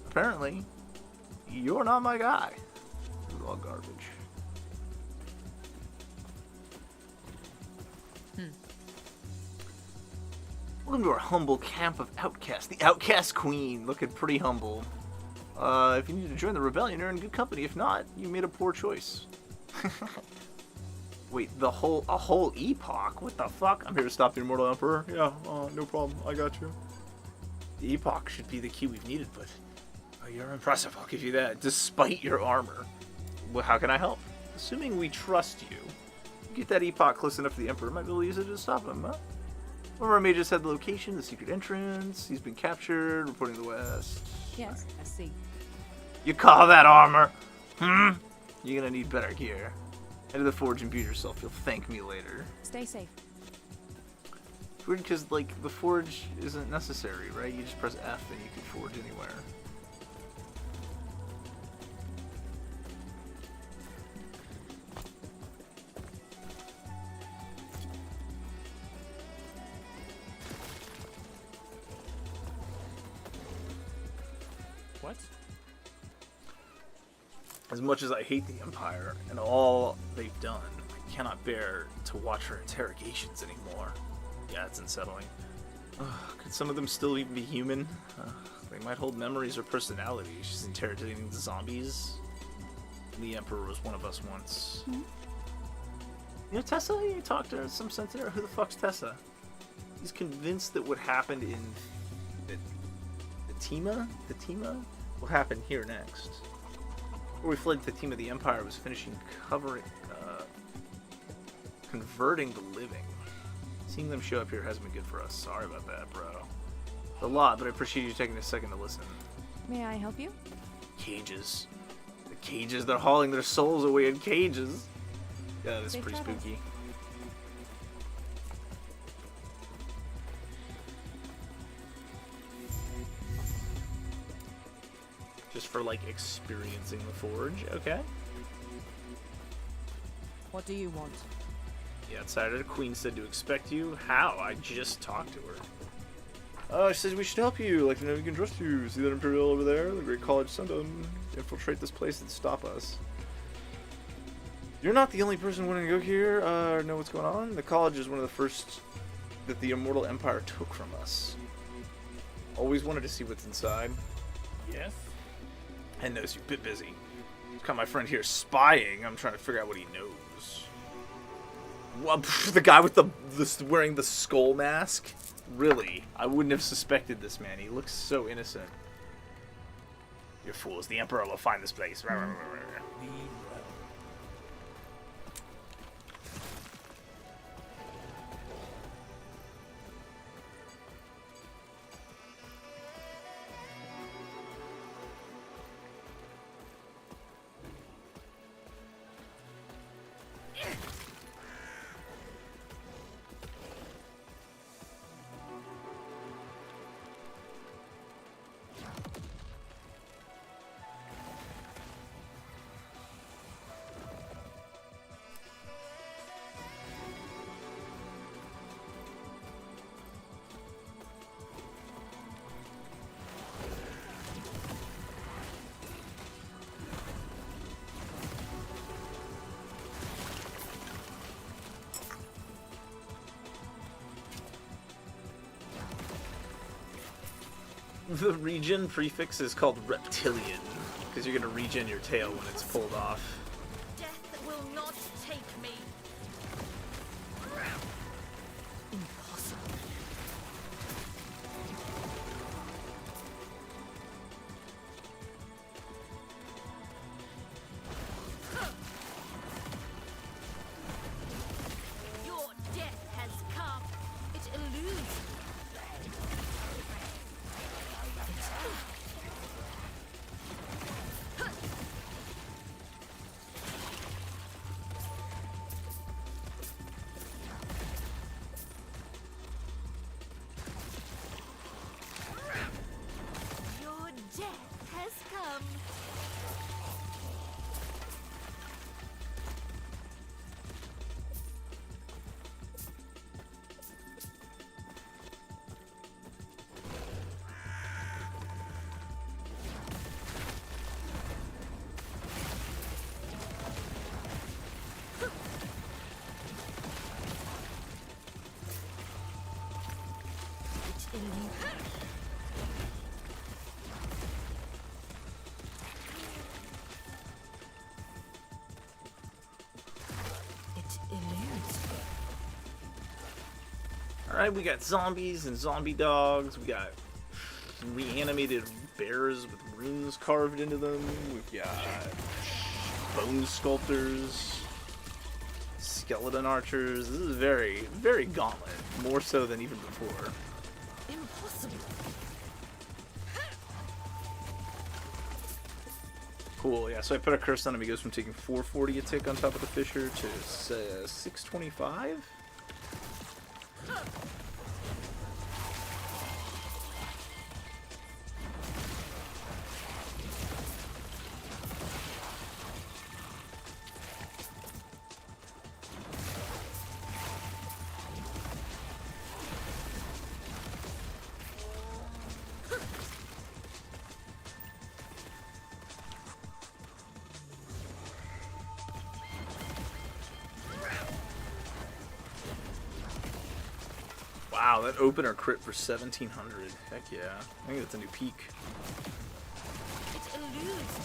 Apparently, you're not my guy. This is all garbage. Welcome to our humble camp of outcasts. The Outcast Queen, looking pretty humble. If you need to join the rebellion, you're in good company. If not, you made a poor choice. Wait, a whole epoch? What the fuck? I'm here to stop the Immortal Emperor. Yeah, no problem. I got you. The epoch should be the key we've needed, but you're impressive. I'll give you that. Despite your armor. Well, how can I help? Assuming we trust you, get that epoch close enough to the Emperor, might be able to use it to stop him, huh? One of our mages had the location, the secret entrance. He's been captured, reporting to the west. Yes, I see. You call that armor? You're gonna need better gear. Head to the forge and beat yourself. You'll thank me later. Stay safe. It's weird because, like, the forge isn't necessary, right? You just press F and you can forge anywhere. What? As much as I hate the Empire and all they've done, I cannot bear to watch her interrogations anymore. Yeah, it's unsettling. Could some of them still even be human? They might hold memories or personality. She's interrogating the zombies. The Emperor was one of us once. You know, Tessa? You talked to her, some sense in her. Who the fuck's Tessa? He's convinced that what happened in the Tima will happen here next. Where we fled to the team of the Empire was finishing converting the living. Seeing them show up here hasn't been good for us. Sorry about that, bro. A lot, but I appreciate you taking a second to listen. May I help you? Cages. The cages, they're hauling their souls away in cages. Yeah, that's Safe pretty travels. spooky. Just for, like, experiencing the forge, okay? What do you want? The outsider, the queen said to expect you. How? I just talked to her. She says we should help you, like, you know, we can trust you. See that Imperial over there? The Great College sent them to infiltrate this place and stop us. You're not the only person wanting to go here or know what's going on. The college is one of the first that the Immortal Empire took from us. Always wanted to see what's inside. Yes? And knows you've been busy. Got my friend here spying. I'm trying to figure out what he knows. Well, the guy with the wearing the skull mask? Really? I wouldn't have suspected this man. He looks so innocent. You're fools. The Emperor will find this place. Lead well. The regen prefix is called reptilian, because you're going to regen your tail when it's pulled off. Death will not take me. Impossible. Your death has come. It eludes. Your death has come. It eludes. It eludes. Alright, we got zombies and zombie dogs. We got reanimated bears with runes carved into them. We've got bone sculptors, skeleton archers. This is very, very gauntlet. More so than even before. Impossible. Cool, yeah, so I put a curse on him. He goes from taking 440 a tick on top of the Fisher to 625? Wow, that opener crit for 1700. Heck yeah. I think that's a new peak. It eludes.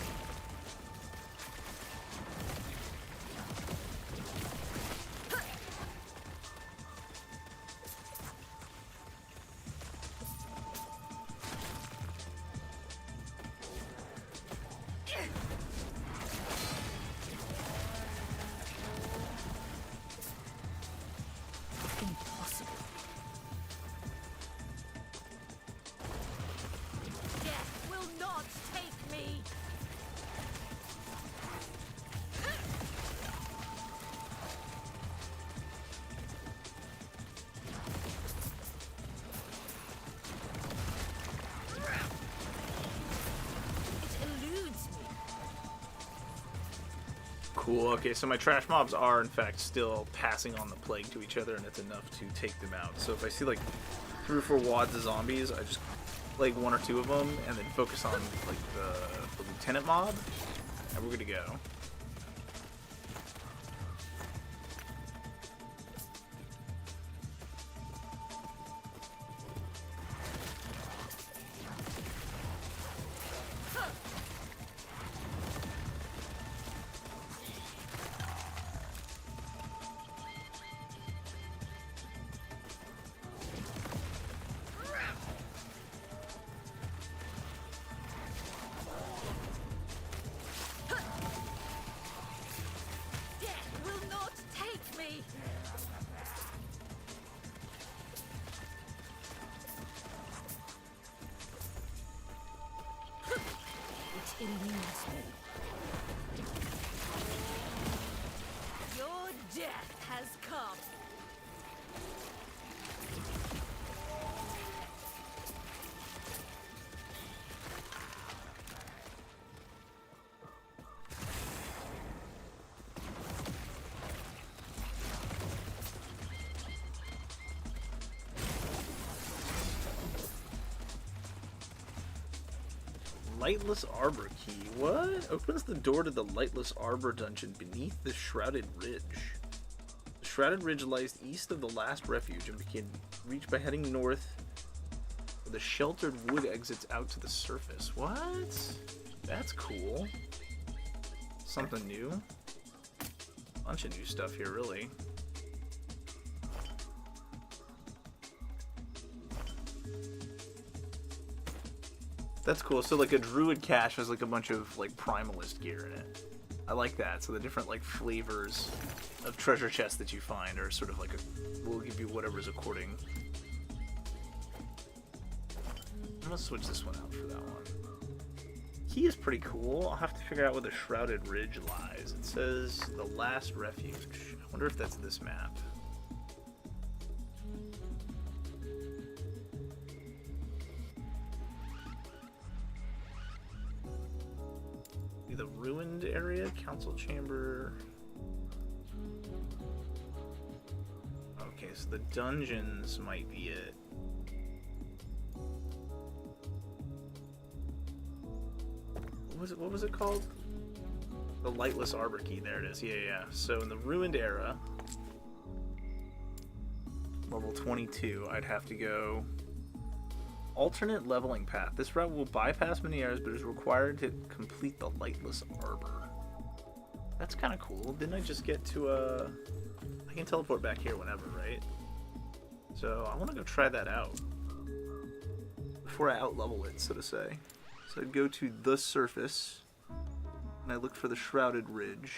Impossible. Death will not take me. It eludes me. Cool, okay, so my trash mobs are in fact still passing on the plague to each other, and it's enough to take them out. So if I see like 3 or 4 wads of zombies, I just like 1 or 2 of them, and then focus on like the lieutenant mob, and we're good to go. eludes me. Your death has come. Lightless Arbor key. What? Opens the door to the Lightless Arbor dungeon beneath the Shrouded Ridge. The Shrouded Ridge lies east of the last refuge and can be reached by heading north where the sheltered wood exits out to the surface. What? That's cool. Something new. Bunch of new stuff here, really. That's cool. So like a druid cache has like a bunch of like primalist gear in it. I like that. So the different like flavors of treasure chests that you find are sort of like we'll give you whatever's according. I'm gonna switch this one out for that one. Key is pretty cool. I'll have to figure out where the Shrouded Ridge lies. It says the last refuge. I wonder if that's this map. The ruined area, council chamber. Okay, so the dungeons might be it. What was it called? The Lightless Arbor key. There it is. Yeah. So in the ruined era, level 22, I'd have to go alternate leveling path. This route will bypass many areas, but is required to complete the Lightless Arbor. That's kind of cool. Didn't I just get to I can teleport back here whenever, right? So I want to go try that out before I outlevel it, so to say. So I'd go to the surface, and I look for the Shrouded Ridge.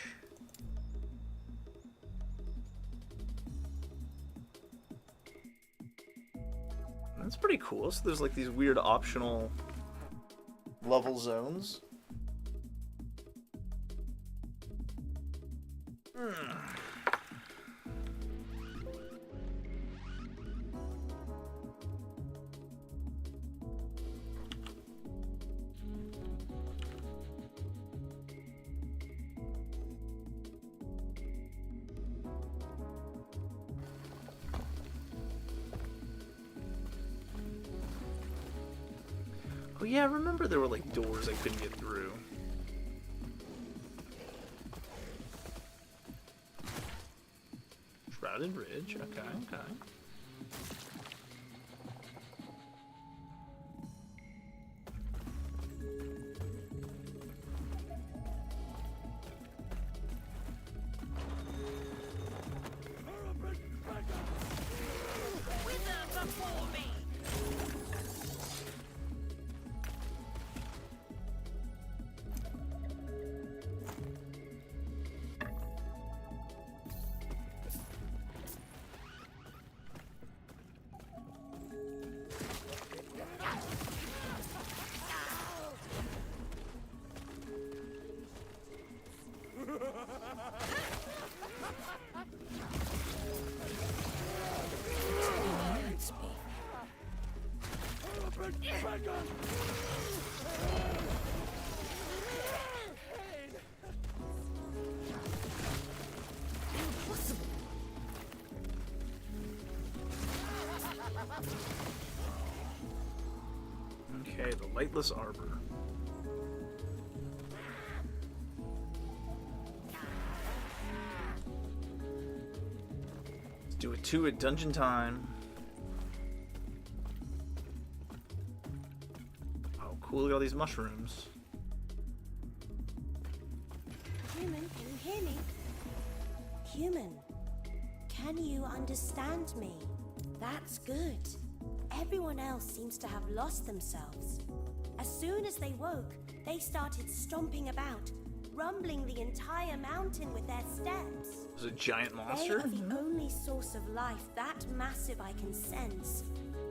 That's pretty cool. So there's like these weird optional level zones. Oh yeah, I remember there were like doors I couldn't get through. Shrouded Ridge, okay. Okay, the Lightless Arbor. Let's do it 2 at dungeon time. Oh, cool, look at all these mushrooms. Human, can you hear me? Human, can you understand me? That's good. Everyone else seems to have lost themselves. As soon as they woke, they started stomping about, rumbling the entire mountain with their steps. There's a giant monster? They are the only source of life that massive I can sense.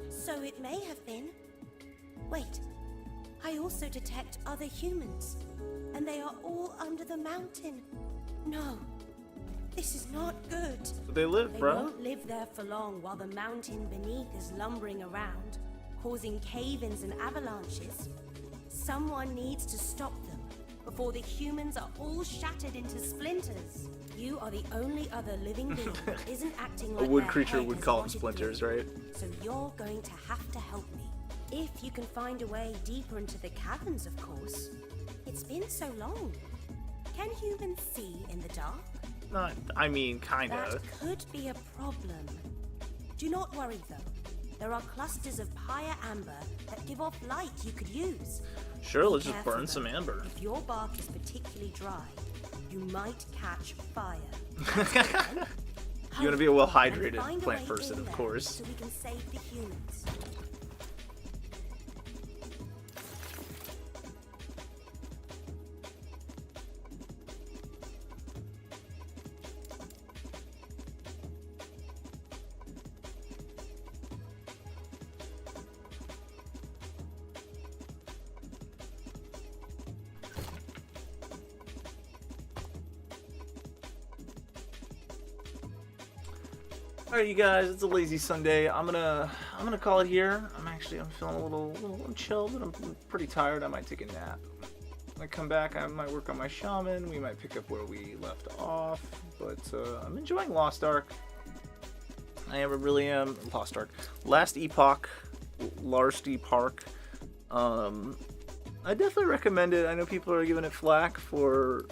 So it may have been... Wait, I also detect other humans, and they are all under the mountain. No, this is not good. They live, They bro. won't live there for long while the mountain beneath is lumbering around, causing cave-ins and avalanches. Someone needs to stop them before the humans are all shattered into splinters. You are the only other living being that isn't acting like A wood their creature head would has call them rotted splinters, through. right? So you're going to have to help me. If you can find a way deeper into the caverns, of course. It's been so long. Can humans see in the dark? Not, I mean, kinda. That could be a problem. Do not worry though. There are clusters of pyre amber that give off light you could use. Sure, Be let's just careful, burn though. some amber. If your bark is particularly dry, you might catch fire. You want to be a well-hydrated And find a plant way person, in of there course. So we can save the humans. Alright, you guys, it's a lazy Sunday. I'm gonna call it here. I'm feeling a little chill, but I'm pretty tired. I might take a nap. When I come back, I might work on my shaman. We might pick up where we left off. But I'm enjoying Lost Ark. I really am. Lost Ark. Last Epoch. Last Epoch. I definitely recommend it. I know people are giving it flack for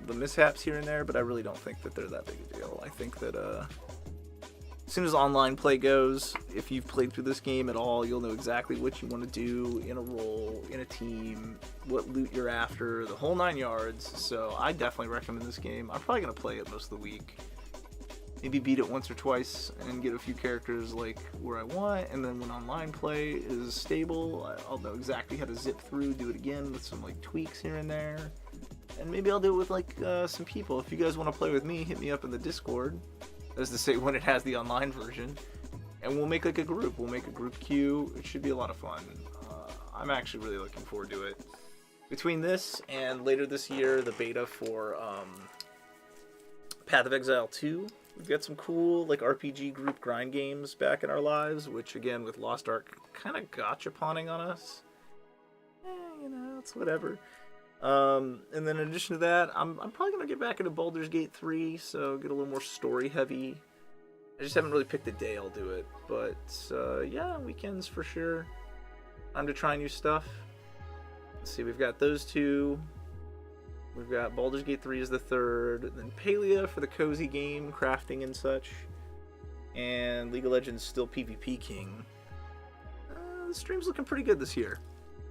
the mishaps here and there, but I really don't think that they're that big a deal. I think that as soon as online play goes, if you've played through this game at all, you'll know exactly what you want to do in a role, in a team, what loot you're after, the whole 9 yards. So I definitely recommend this game. I'm probably going to play it most of the week. Maybe beat it once or twice and get a few characters like where I want, and then when online play is stable, I'll know exactly how to zip through, do it again with some like tweaks here and there. And maybe I'll do it with like some people. If you guys want to play with me, hit me up in the Discord, as to say when it has the online version, and we'll make like a group. We'll make a group queue. It should be a lot of fun. I'm actually really looking forward to it. Between this and later this year, the beta for Path of Exile 2, we've got some cool like RPG group grind games back in our lives, which again with Lost Ark kind of gotcha-poning on us. You know, it's whatever. And then in addition to that, I'm probably going to get back into Baldur's Gate 3, so get a little more story heavy. I just haven't really picked a day I'll do it, but yeah, weekends for sure. Time to try new stuff. Let's see, we've got those two. We've got Baldur's Gate 3 is the third, then Palia for the cozy game, crafting and such. And League of Legends still PvP King. The stream's looking pretty good this year.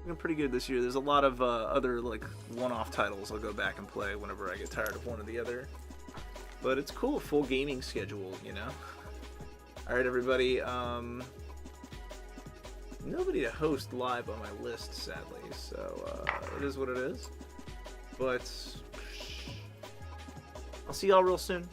There's a lot of other like one-off titles I'll go back and play whenever I get tired of one or the other. But it's cool, full gaming schedule, you know. All right, everybody. Nobody to host live on my list, sadly. So it is what it is. But I'll see y'all real soon.